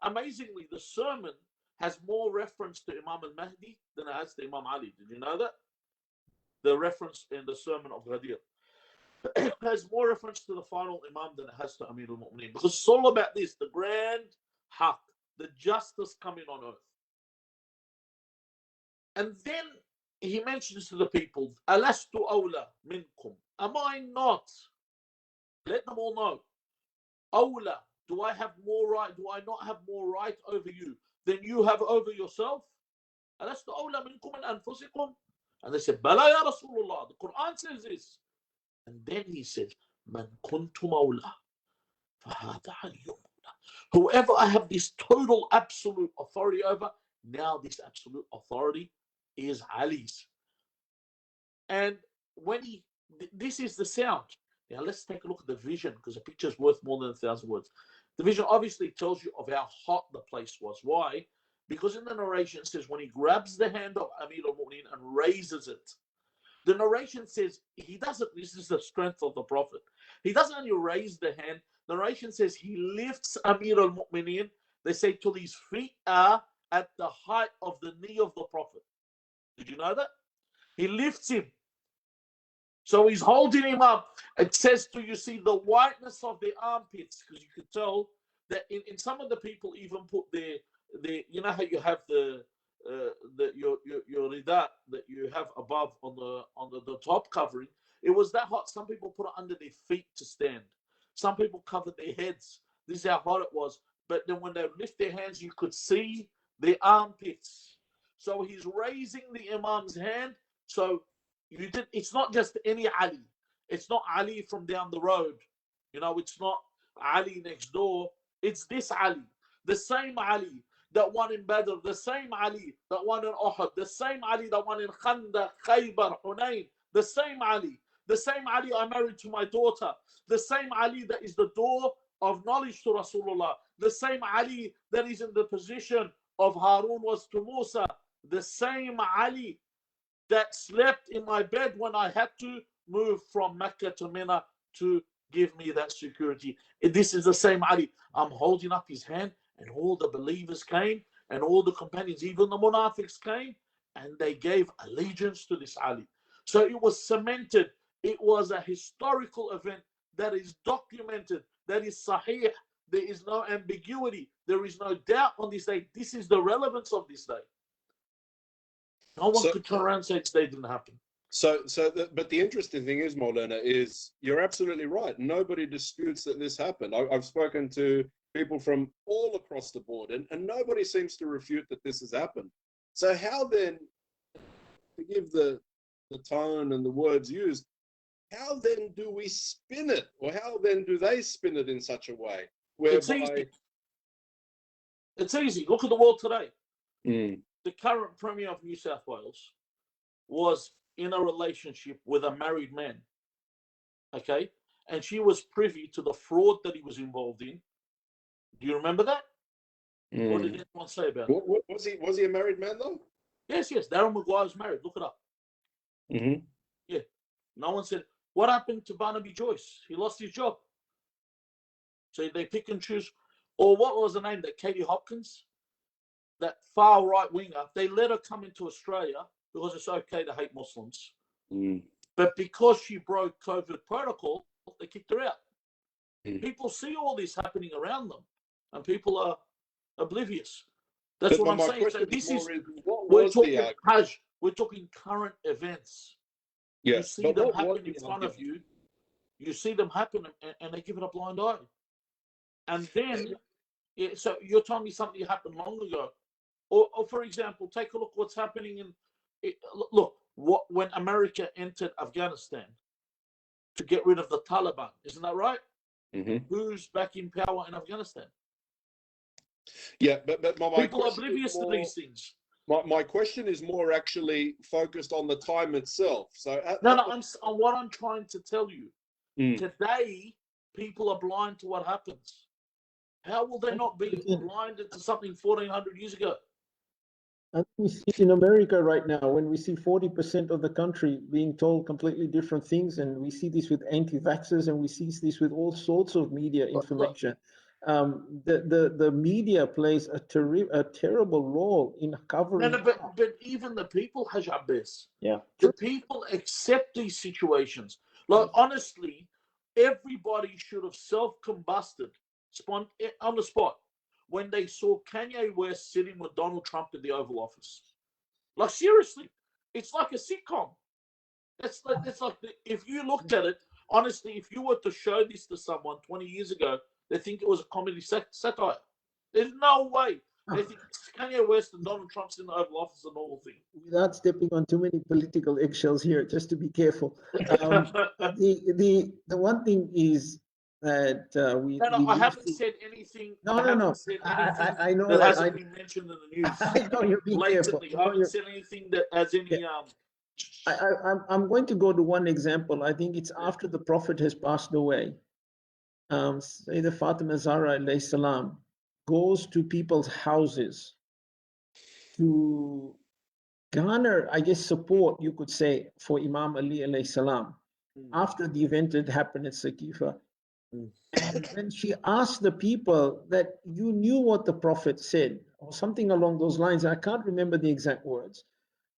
amazingly, the sermon has more reference to Imam al-Mahdi than it has to Imam Ali. Did you know that? The reference in the sermon of Ghadir has more reference to the final Imam than it has to Amir al-Mu'mineen. Because it's all about this, the grand haq, the justice coming on earth. And then he mentions to the people, Alastu awla minkum. Am I not? Let them all know. Awla, do I have more right? Do I not have more right over you than you have over yourself? Alastu awla minkum an anfusikum. And they said, Bala ya Rasulullah. The Quran says this. And then he said, Man kuntu mawla, fahada al-yumna. Whoever I have this total absolute authority over, now this absolute authority is Ali's. And when this is the sound. Now let's take a look at the vision, because a picture is worth more than 1,000 words. The vision obviously tells you of how hot the place was. Why? Because in the narration it says when he grabs the hand of Amir al-Mu'mineen and raises it, the narration says he doesn't, this is the strength of the Prophet. He doesn't only raise the hand, the narration says he lifts Amir al-Mu'mineen. They say till his feet are at the height of the knee of the Prophet. Did you know that? He lifts him. So he's holding him up. It says to you see the whiteness of their armpits, because you could tell that in some of the people even put their you know how you have your rida that you have above on the top covering. It was that hot. Some people put it under their feet to stand. Some people covered their heads. This is how hot it was. But then when they lift their hands, you could see their armpits. So he's raising the Imam's hand. So it's not just any Ali. It's not Ali from down the road. You know, it's not Ali next door. It's this Ali. The same Ali that won in Badr. The same Ali that won in Uhud. The same Ali that won in Khandaq, Khaybar, Hunayn. The same Ali. The same Ali I married to my daughter. The same Ali that is the door of knowledge to Rasulullah. The same Ali that is in the position of Harun was to Musa. The same Ali that slept in my bed when I had to move from Mecca to Mina to give me that security. This is the same Ali. I'm holding up his hand, and all the believers came, and all the companions, even the munafiqs came, and they gave allegiance to this Ali. So it was cemented. It was a historical event that is documented, that is sahih. There is no ambiguity. There is no doubt on this day. This is the relevance of this day. No one could turn around and say today didn't happen. But the interesting thing is, Maulana, is you're absolutely right. Nobody disputes that this happened. I've spoken to people from all across the board, and nobody seems to refute that this has happened. So how then, to give the tone and the words used, how then do we spin it? Or how then do they spin it in such a way? Whereby... It's easy. Look at the world today. Mm. The current Premier of New South Wales was in a relationship with a married man. okay? And she was privy to the fraud that he was involved in. Do you remember that? What did anyone say about it? Was he a married man though? Yes, Darren Maguire's married. Look it up. Mm-hmm. Yeah. No one said, what happened to Barnaby Joyce? He lost his job. So they pick and choose. Or what was the name? That Katie Hopkins, that far right winger, they let her come into Australia because it's okay to hate Muslims. But because she broke COVID protocol, they kicked her out. People see all this happening around them, and people are oblivious. That's what I'm saying. So this is, we're talking Hajj, we're talking current events. Yeah, you see them happen in front of you. You see them happen, and they give it a blind eye. And then, so you're telling me something happened long ago, or for example, take a look what's happening in. Look, when America entered Afghanistan to get rid of the Taliban, isn't that right? Who's back in power in Afghanistan? Yeah, but my people are oblivious to these things. My question is more actually focused on the time itself. So what I'm trying to tell you today, people are blind to what happens. How will they not be blinded to something 1400 years ago? And we see it in America right now when we see 40% of the country being told completely different things, and we see this with anti-vaxxers, and we see this with all sorts of media information. The media plays a terrible role in covering. But even the people, Hajj Abbas, yeah, the people accept these situations. Like honestly, everybody should have self-combusted on the spot when they saw Kanye West sitting with Donald Trump in the Oval Office. Like seriously, it's like a sitcom. It's like if you looked at it honestly, if you were to show this to someone 20 years ago, they think it was a comedy satire. There's no way. They think Kanye West and Donald Trump's in the Oval Office a normal thing. Without stepping on too many political eggshells here, just to be careful. The one thing is that I haven't said anything. No. I know that hasn't been mentioned in the news. I know you're being careful. I haven't said anything that has any. I'm going to go to one example. I think it's after the Prophet has passed away. Sayyidah Fatima Zahra alayhi salam goes to people's houses to garner, I guess, support, you could say, for Imam Ali alayhi salam after the event had happened at Saqifa. And when she asked the people that you knew what the Prophet said, or something along those lines, I can't remember the exact words.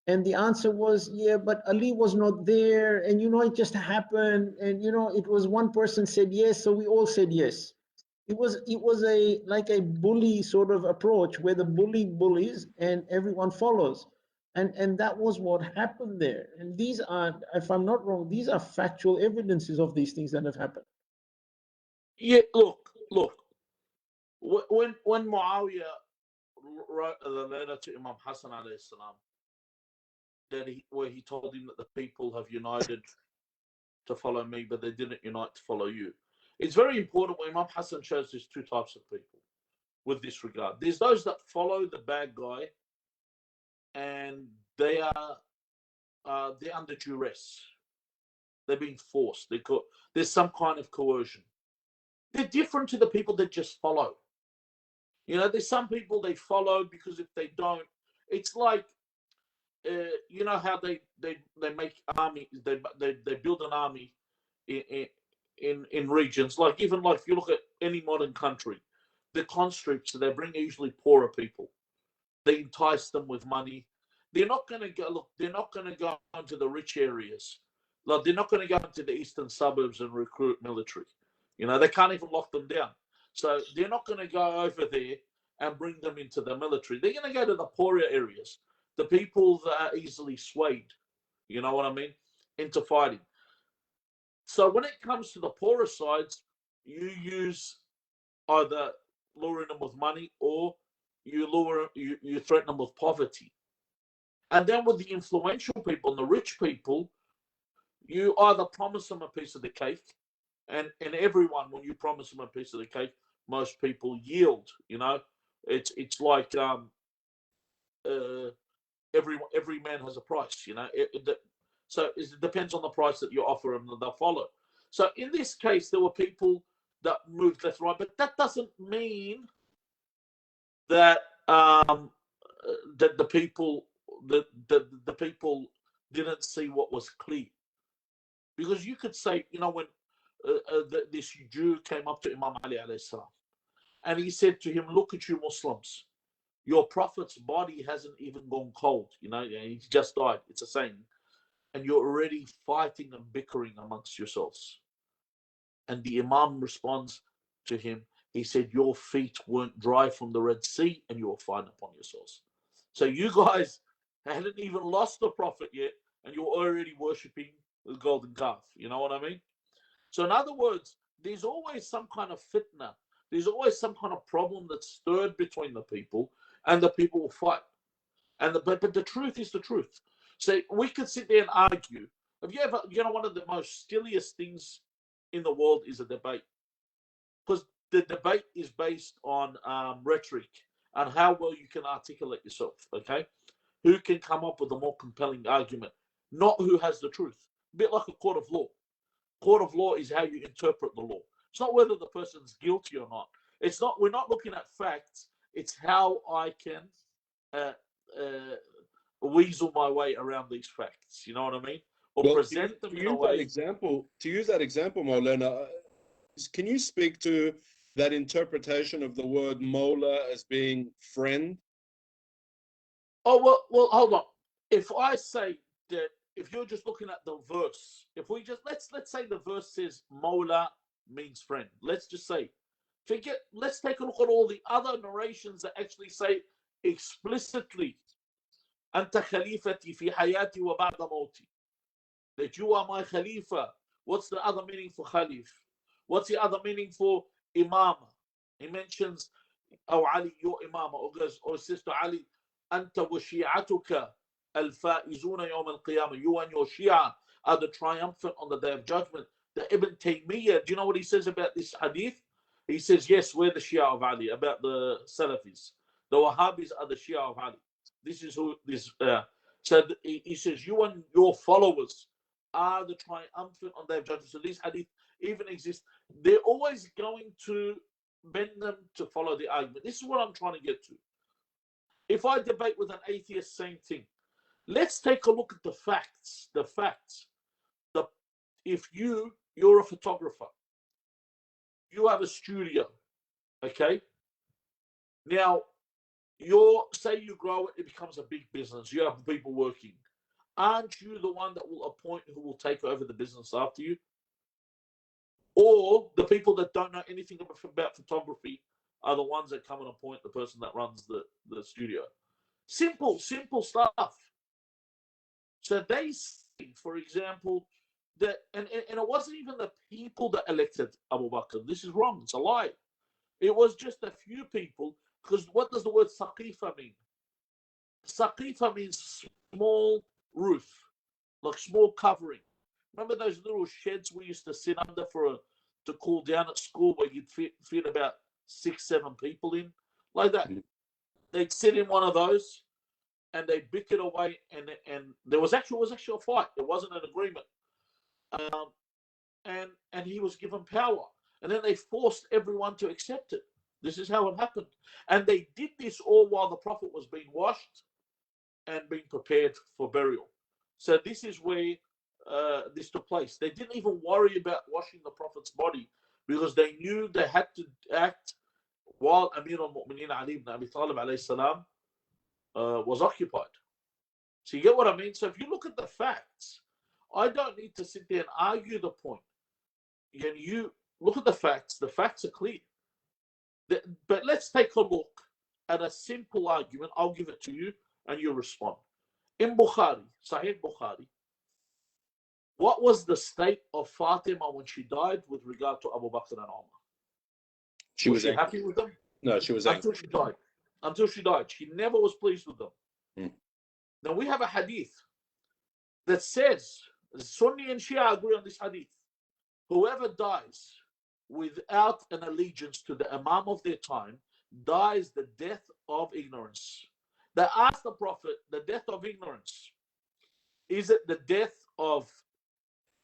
And the answer was, yeah, but Ali was not there. And, it just happened. And, it was one person said yes, so we all said yes. It was like a bully sort of approach where the bully bullies and everyone follows. And that was what happened there. And these are, if I'm not wrong, these are factual evidences of these things that have happened. Yeah, look. When Muawiyah wrote the letter to Imam Hassan alayhi salam, where he told him that the people have united to follow me, but they didn't unite to follow you. It's very important when Imam Hassan shows there's two types of people with this regard. There's those that follow the bad guy, and they're under duress. They're being forced. There's some kind of coercion. They're different to the people that just follow. There's some people they follow because if they don't, it's like, how they make army, they build an army in regions, like even like if you look at any modern country, the conscripts they bring are usually poorer people. They entice them with money. They're not going to go into the rich areas. Like they're not going to go into the eastern suburbs and recruit military. They can't even lock them down. So they're not going to go over there and bring them into the military. They're going to go to the poorer areas, the people that are easily swayed, you know what I mean, into fighting. So when it comes to the poorer sides, you use either luring them with money or you threaten them with poverty. And then with the influential people and the rich people, you either promise them a piece of the cake, and everyone, when you promise them a piece of the cake, most people yield. It's like every man has a price. So it depends on the price that you offer them, and they'll follow. So in this case, there were people that moved left and right, but that doesn't mean that that the people the people didn't see what was clear. Because you could say, when this Jew came up to Imam Ali alayhi salam, and he said to him, "Look at you Muslims, your prophet's body hasn't even gone cold. He just died. It's a saying, and you're already fighting and bickering amongst yourselves." And the Imam responds to him. He said, "Your feet weren't dry from the Red Sea, and you were fine upon yourselves. So you guys hadn't even lost the prophet yet, and you're already worshipping the golden calf." You know what I mean? So in other words, there's always some kind of fitna. There's always some kind of problem that's stirred between the people, and the people will fight. But the truth is the truth. So we could sit there and argue. Have you ever, one of the most silliest things in the world is a debate, because the debate is based on rhetoric and how well you can articulate yourself. Okay, who can come up with a more compelling argument, not who has the truth. A bit like a court of law. Court of law is how you interpret the law. It's not whether the person's guilty or not. It's not. We're not looking at facts. It's how I can weasel my way around these facts. You know what I mean? Or present them in a way. To use that example, Maulana, can you speak to that interpretation of the word Mawla as being friend? Oh well, hold on. If I say that, if you're just looking at the verse, if we just let's say the verse says Mawla means friend. Let's just say, let's take a look at all the other narrations that actually say explicitly, "Anta khalifati fi hayati wa ba'da mawti," that you are my khalifa. What's the other meaning for khalif? What's the other meaning for imama? He mentions, "Oh Ali, your imama," or sister Ali, "Anta wa shi'atuka al-fa'izuna yawm al-qiyamah." You and your Shia are the triumphant on the day of judgment. The Ibn Taymiyyah, do you know what he says about this hadith? He says, yes, we're the Shia of Ali, about the Salafis. The Wahhabis are the Shia of Ali. This is who this. So he says, you and your followers are the triumphant on the day of judgment. So this hadith even exists. They're always going to bend them to follow the argument. This is what I'm trying to get to. If I debate with an atheist, same thing. Let's take a look at the facts. The facts. If you're a photographer, you have a studio, okay? Now, say you grow it, it becomes a big business. You have people working. Aren't you the one that will appoint who will take over the business after you? Or the people that don't know anything about photography are the ones that come and appoint the person that runs the studio. Simple stuff. So they say, for example, that and it wasn't even the people that elected Abu Bakr. This is wrong. It's a lie. It was just a few people. Because what does the word saqifa mean? Saqifa means small roof, like small covering. Remember those little sheds we used to sit under to cool down at school, where you'd fit about 6-7 people in, like that. They'd sit in one of those, and they bickered away, and there was actually a fight. There wasn't an agreement, and he was given power, and then they forced everyone to accept it. This is how it happened, and they did this all while the Prophet was being washed and being prepared for burial. So this is where this took place. They didn't even worry about washing the Prophet's body, because they knew they had to act while Amir al-Mu'mineen Ali ibn Abi Talib alayhi salam was occupied. So you get what I mean? So if you look at the facts, I don't need to sit there and argue the point. You look at the facts. The facts are clear. But let's take a look at a simple argument. I'll give it to you and you respond. In Bukhari, Sahih Bukhari, what was the state of Fatima when she died with regard to Abu Bakr and Umar? Was she happy with them? No, she was angry. Until she died. She never was pleased with them. Now we have a hadith that says, Sunni and Shia agree on this hadith, whoever dies without an allegiance to the Imam of their time dies the death of ignorance. They asked the Prophet, the death of ignorance, is it the death of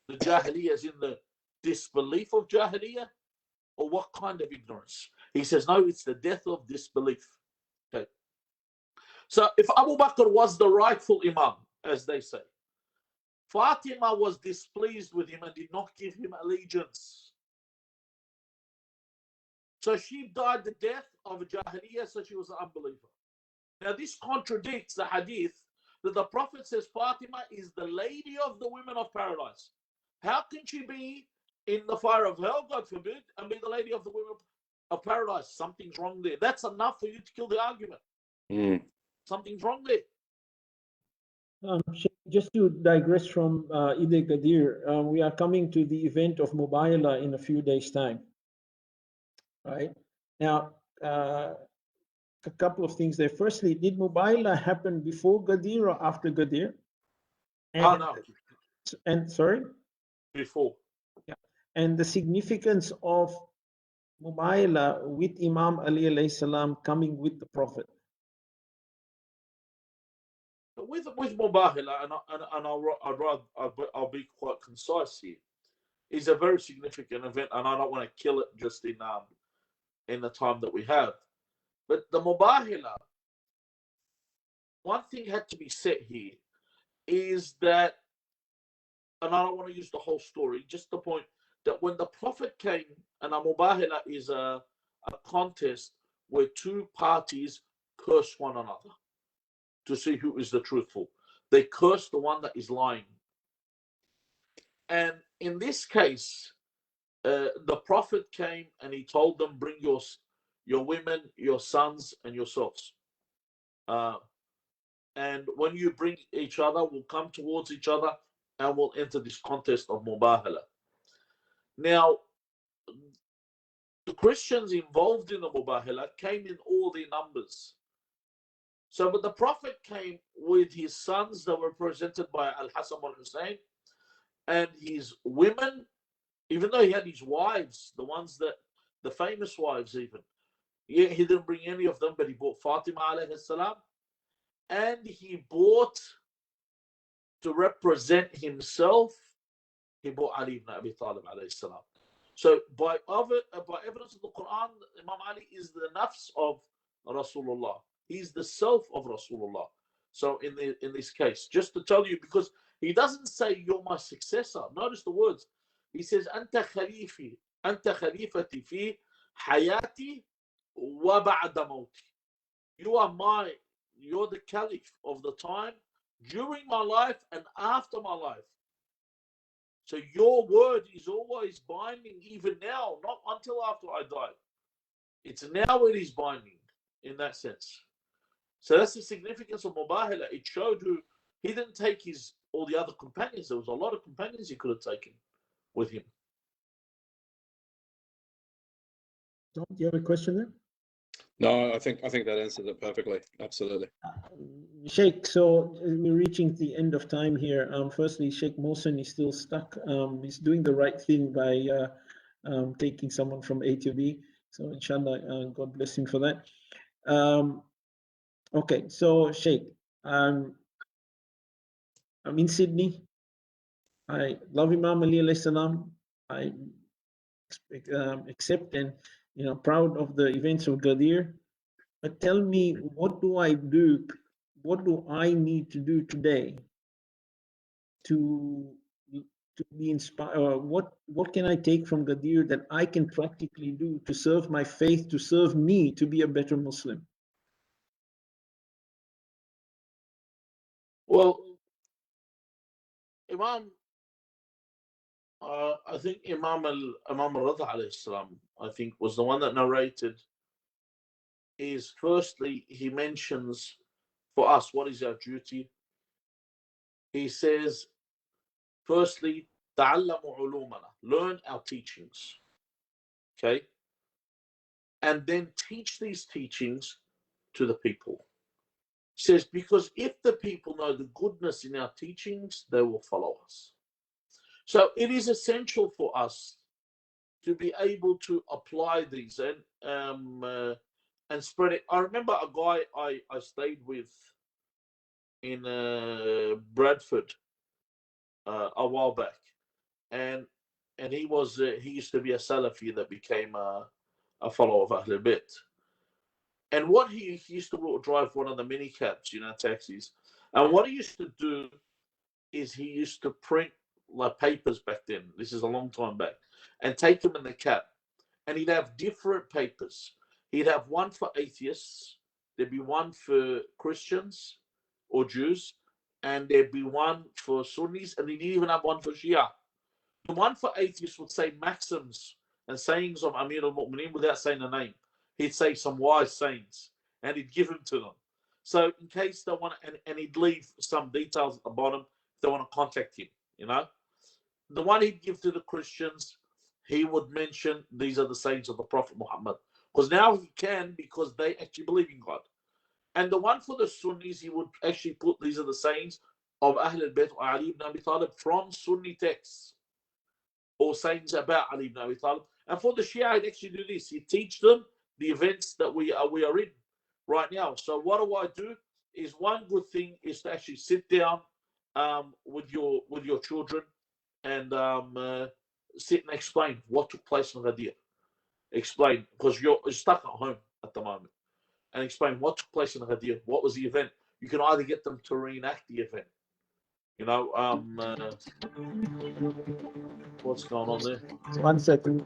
the Jahiliyyah, as in the disbelief of Jahiliyyah, or what kind of ignorance? He says, no, it's the death of disbelief. Okay. So if Abu Bakr was the rightful Imam, as they say, Fatima was displeased with him and did not give him allegiance. So she died the death of Jahiliyyah, so she was an unbeliever. Now this contradicts the hadith that the Prophet says Fatima is the lady of the women of paradise. How can she be in the fire of hell, God forbid, and be the lady of the women of paradise? Something's wrong there. That's enough for you to kill the argument. Something's wrong there. Just to digress from Eid-e-Ghadeer, we are coming to the event of Mubayla in a few days' time. Right? Now, a couple of things there. Firstly, did Mubayla happen before Ghadir or after Ghadir? Oh, no. And sorry? Before. Yeah. And the significance of Mubayla with Imam Ali alayhi salam coming with the Prophet. With Mubahila, and I'll be quite concise here, is a very significant event, and I don't want to kill it just in the time that we have. But the Mubahila, one thing had to be said here is that, and I don't want to use the whole story, just the point that when the Prophet came, and a Mubahila is a contest where two parties curse one another to see who is the truthful. They curse the one that is lying. And in this case, the Prophet came and he told them, bring your women, your sons, and yourselves. And when you bring each other, we'll come towards each other and we'll enter this contest of Mubahala. Now, the Christians involved in the Mubahala came in all their numbers. So, but the Prophet came with his sons that were represented by Al-Hassan al-Hussein, and his women, even though he had his wives, the famous wives even. Yeah, he didn't bring any of them, but he brought Fatima alayhi salam, and he brought, to represent himself, he brought Ali ibn Abi Talib alayhi salam. So by evidence of the Quran, Imam Ali is the nafs of Rasulullah. He's the self of Rasulullah. So in this case, just to tell you, because he doesn't say you're my successor. Notice the words. He says, Anta khalifi, Anta khalifati fi hayati wa ba'da mawti. You're the caliph of the time during my life and after my life. So your word is always binding, even now, not until after I die. It's now it is binding in that sense. So that's the significance of Mubahila. It showed who he didn't take all the other companions. There was a lot of companions he could have taken with him. Tom, do you have a question there? No, I think that answered it perfectly. Absolutely. Sheikh, so we're reaching the end of time here. Firstly, Sheikh Mohsen is still stuck. He's doing the right thing by taking someone from A to B. So inshallah, God bless him for that. Okay, so Sheikh, I'm in Sydney. I love Imam Ali alayhi salam. I accept and proud of the events of Ghadir. But tell me, what do I do? What do I need to do today to be inspired? What can I take from Ghadir that I can practically do to serve my faith, to serve me, to be a better Muslim? Well, Imam, I think Imam al-Rida alayhi salam, I think, was the one that narrated. Is firstly, he mentions for us what is our duty. He says, firstly, ta'allamu ulumana, learn our teachings. Okay? And then teach these teachings to the people. He says, because if the people know the goodness in our teachings, they will follow us. So it is essential for us to be able to apply these and spread it. I remember a guy I stayed with in Bradford a while back, and and he used to be a Salafi that became a follower of Ahlul Bayt. And what he used to drive one of the mini cabs, taxis. And what he used to do is he used to print like papers back then. This is a long time back, and take them in the cab. And he'd have different papers. He'd have one for atheists. There'd be one for Christians or Jews, and there'd be one for Sunnis, and he'd even have one for Shia. The one for atheists would say maxims and sayings of Amir al-Mu'mineen without saying a name. He'd say some wise sayings, and he'd give them to them. So in case they want, and he'd leave some details at the bottom if they want to contact him, The one he'd give to the Christians, he would mention these are the sayings of the Prophet Muhammad. Because now he can, because they actually believe in God. And the one for the Sunnis, he would actually put these are the sayings of Ahl al-Bayt or Ali ibn Abi Talib from Sunni texts, or sayings about Ali ibn Abi Talib. And for the Shia, he'd actually do this. He'd teach them the events that we are in right now. So what do? Is one good thing is to actually sit down with your children and sit and explain what took place in Ghadir. Explain, because you're stuck at home at the moment, and explain what took place in Ghadir. What was the event? You can either get them to reenact the event. What's going on there? 1 second.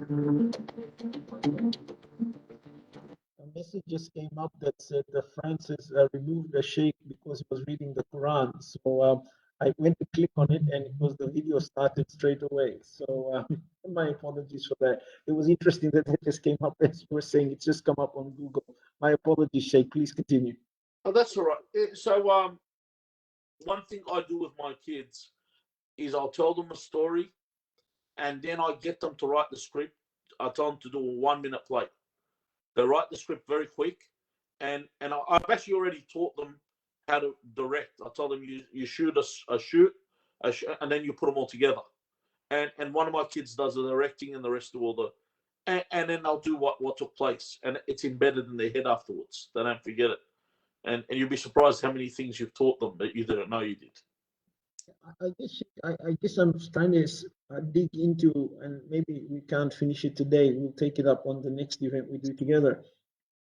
A message just came up that said Francis removed the sheikh because he was reading the Quran. So I went to click on it, and the video started straight away. So my apologies for that. It was interesting that it just came up as you were saying. It's just come up on Google. My apologies, Sheikh. Please continue. Oh, that's all right. So one thing I do with my kids is I'll tell them a story, and then I get them to write the script. I tell them to do a 1-minute play. They write the script very quick, and I've actually already taught them how to direct. I tell them you shoot a shoot, and then you put them all together. And one of my kids does the directing, and the rest do all the, and then they'll do what took place, and it's embedded in their head afterwards. They don't forget it, and you'll be surprised how many things you've taught them that you didn't know you did. I guess I'm trying to dig into, and maybe we can't finish it today. We'll take it up on the next event we do together.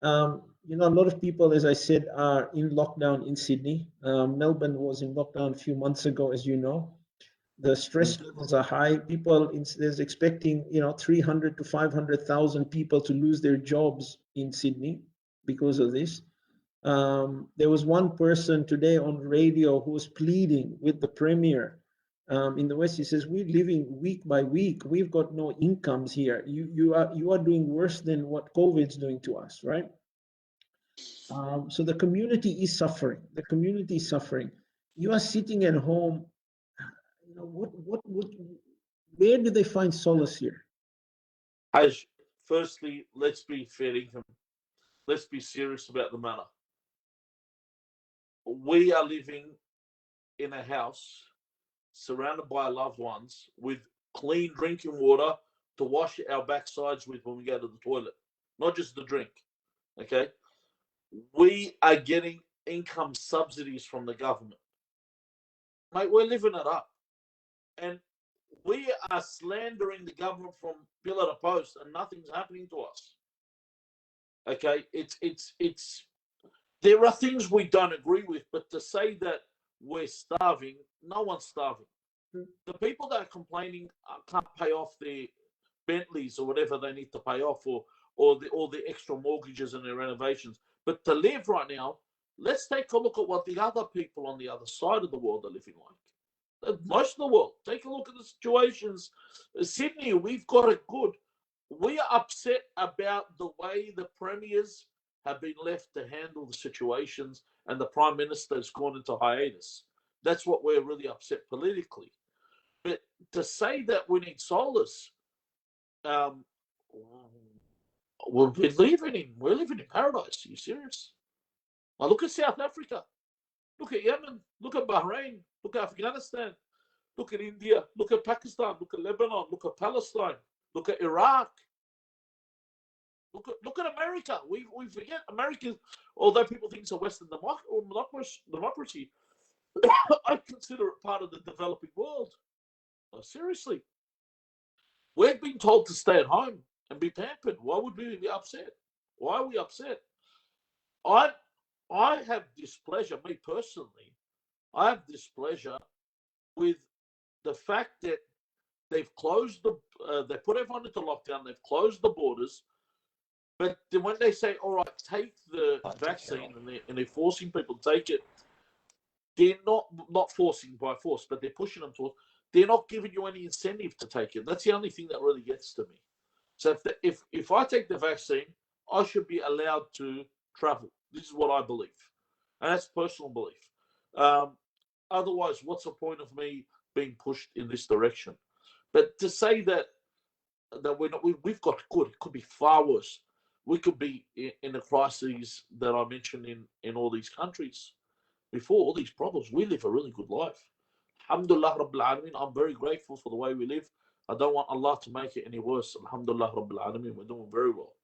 A lot of people, as I said, are in lockdown in Sydney. Melbourne was in lockdown a few months ago, as you know. The stress levels are high. People there's expecting 300 to 500,000 people to lose their jobs in Sydney because of this. There was one person today on radio who was pleading with the Premier in the West. He says, we're living week by week. We've got no incomes here. You are doing worse than what COVID's doing to us, right? So the community is suffering. The community is suffering. You are sitting at home. Where do they find solace here? Firstly, let's be fair income. Let's be serious about the matter. We are living in a house surrounded by our loved ones with clean drinking water to wash our backsides with when we go to the toilet, not just the drink. Okay? We are getting income subsidies from the government. Mate, we're living it up. And we are slandering the government from pillar to post, and nothing's happening to us. Okay? It's there are things we don't agree with, but to say that we're starving, no one's starving. The people that are complaining can't pay off their Bentleys or whatever they need to pay off, or the extra mortgages and their renovations. But to live right now, let's take a look at what the other people on the other side of the world are living like. Most of the world, take a look at the situations. Sydney, we've got it good. We are upset about the way the premiers have been left to handle the situations, and the Prime Minister has gone into hiatus. That's what we're really upset politically. But to say that we need solace, we're living in paradise. Are you serious? Now look at South Africa. Look at Yemen. Look at Bahrain. Look at Afghanistan. Look at India. Look at Pakistan. Look at Lebanon. Look at Palestine. Look at Iraq. Look at America. We forget America, although people think it's a Western democracy, I consider it part of the developing world. Seriously. We're being told to stay at home and be pampered. Why would we be upset? Why are we upset? I have displeasure, me personally, I have displeasure with the fact that they've closed they put everyone into lockdown, they've closed the borders, but then when they say, all right, take the vaccine, and they're forcing people to take it, they're not forcing by force, but they're pushing them towards, they're not giving you any incentive to take it. That's the only thing that really gets to me. So if I take the vaccine, I should be allowed to travel. This is what I believe, and that's personal belief. Otherwise, what's the point of me being pushed in this direction? But to say that we're not, we've got good, it could be far worse. We could be in the crises that I mentioned in all these countries before, all these problems. We live a really good life. Alhamdulillah Rabbil Alameen. I'm very grateful for the way we live. I don't want Allah to make it any worse. Alhamdulillah Rabbil Alameen. We're doing very well.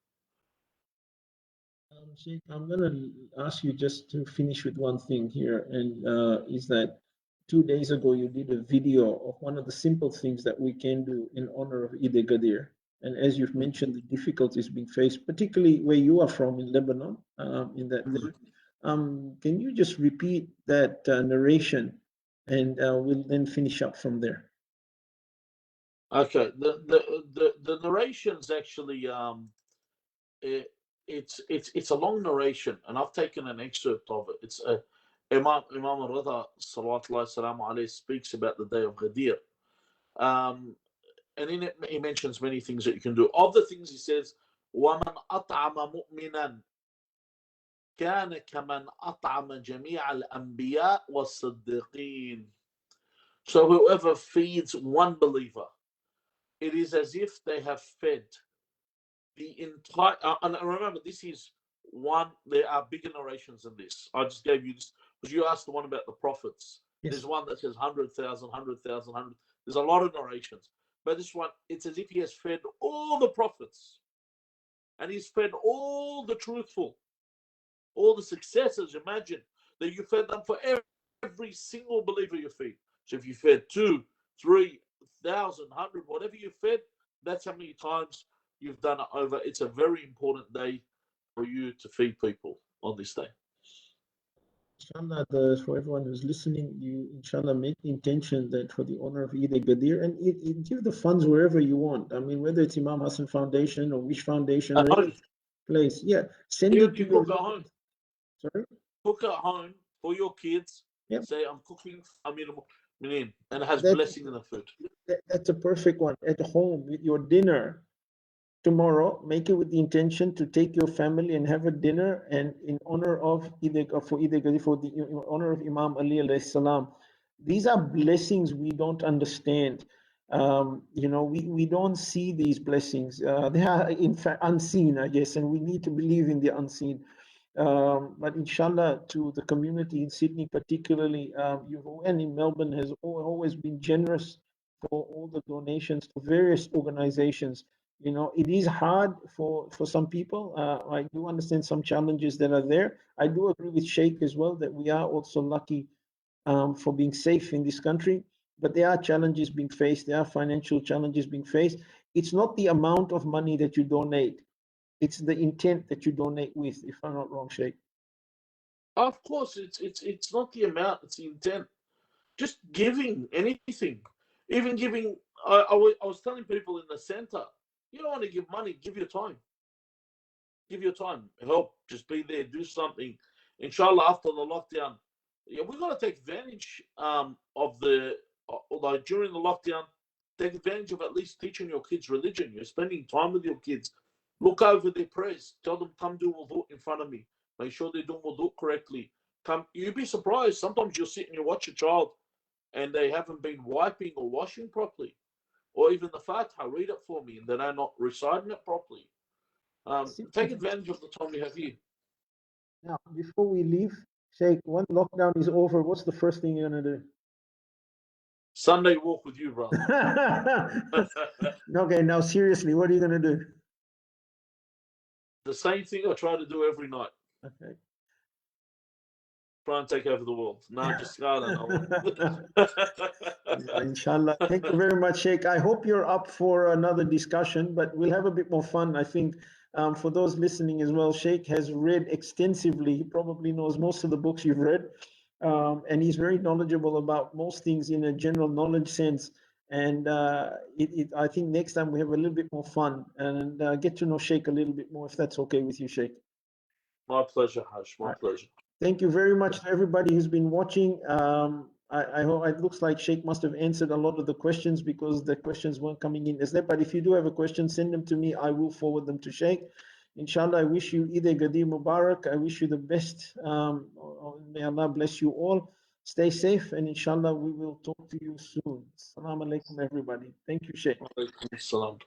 Sheikh, I'm going to ask you just to finish with one thing here, and is that 2 days ago you did a video of one of the simple things that we can do in honor of Eid-e-Ghadeer. And as you've mentioned, the difficulties being faced, particularly where you are from in Lebanon, in that thing. Can you just repeat that narration, and we'll then finish up from there? Okay, the narration's actually it's a long narration, and I've taken an excerpt of it. It's Imam al-Rida sallallahu salam alayhi speaks about the day of Ghadir, and in it he mentions many things that you can do. Of the things he says, وَمَنْ أَطْعَمَ مُؤْمِنًا كَانَ كَمَنْ أَطْعَمَ جَمِيعَ الْأَنْبِيَاءِ وَالصِّدِّقِينَ. So whoever feeds one believer, it is as if they have fed the entire, and remember, this is one, there are bigger narrations than this. I just gave you this because you asked the one about the prophets. Yes. There's one that says 100,000, 100,000, 100. There's a lot of narrations. But this one, it's as if he has fed all the prophets. And he's fed all the truthful, all the successors. Imagine that you fed them for every single believer you feed. So if you fed 2, 3,000, 100, whatever you fed, that's how many times you've done it over. It's a very important day for you to feed people on this day. Inshallah, for everyone who's listening, you inshallah make the intention that for the honor of Eid-e-Ghadeer, and give the funds wherever you want. I mean, whether it's Imam Hassan Foundation or which foundation or any place. Yeah, send it to your home. Sorry? Cook at home for your kids. Yep. Say, I'm cooking, and it has blessing in the food. That's a perfect one. At home with your dinner. Tomorrow, make it with the intention to take your family and have a dinner, and in honor of for the honor of Imam Ali alayhi salam. These are blessings we don't understand. We don't see these blessings. They are in fact unseen, I guess, and we need to believe in the unseen. But inshallah, to the community in Sydney, particularly, and in Melbourne, has always been generous for all the donations to various organizations. It is hard for some people. I do understand some challenges that are there. I do agree with Sheikh as well that we are also lucky for being safe in this country, but there are challenges being faced. There are financial challenges being faced. It's not the amount of money that you donate. It's the intent that you donate with, if I'm not wrong, Sheikh. Of course, it's not the amount, it's the intent. Just giving anything. Even giving, I was telling people in the center, you don't want to give money, give your time. Give your time. Help. Just be there. Do something. Inshallah, after the lockdown, we've got to take advantage of during the lockdown, take advantage of at least teaching your kids religion. You're spending time with your kids. Look over their prayers. Tell them, come do wudu in front of me. Make sure they're doing wudu correctly. You'd be surprised. Sometimes you'll sit and you watch a child and they haven't been wiping or washing properly. Or even the Fatiha, read it for me, and they're not reciting it properly. Take advantage of the time we have here. Now, before we leave, Sheikh, when lockdown is over, what's the first thing you're going to do? Sunday walk with you, brother. Okay, now seriously, what are you going to do? The same thing I try to do every night. Okay. Try and take over the world. No, just I don't know. Inshallah. Thank you very much, Sheikh. I hope you're up for another discussion, but we'll have a bit more fun. I think for those listening as well, Sheikh has read extensively. He probably knows most of the books you've read, and he's very knowledgeable about most things in a general knowledge sense. And I think next time we have a little bit more fun and get to know Sheikh a little bit more, if that's okay with you, Sheikh. My pleasure, Hash. My pleasure. Thank you very much to everybody who's been watching. I hope it looks like Sheikh must have answered a lot of the questions because the questions weren't coming in as that. But if you do have a question, send them to me. I will forward them to Sheikh. Inshallah, I wish you Eid-e-Ghadeer Mubarak. I wish you the best. May Allah bless you all. Stay safe, and inshallah, we will talk to you soon. Assalamu alaikum, everybody. Thank you, Sheikh. Wa alaikum assalam.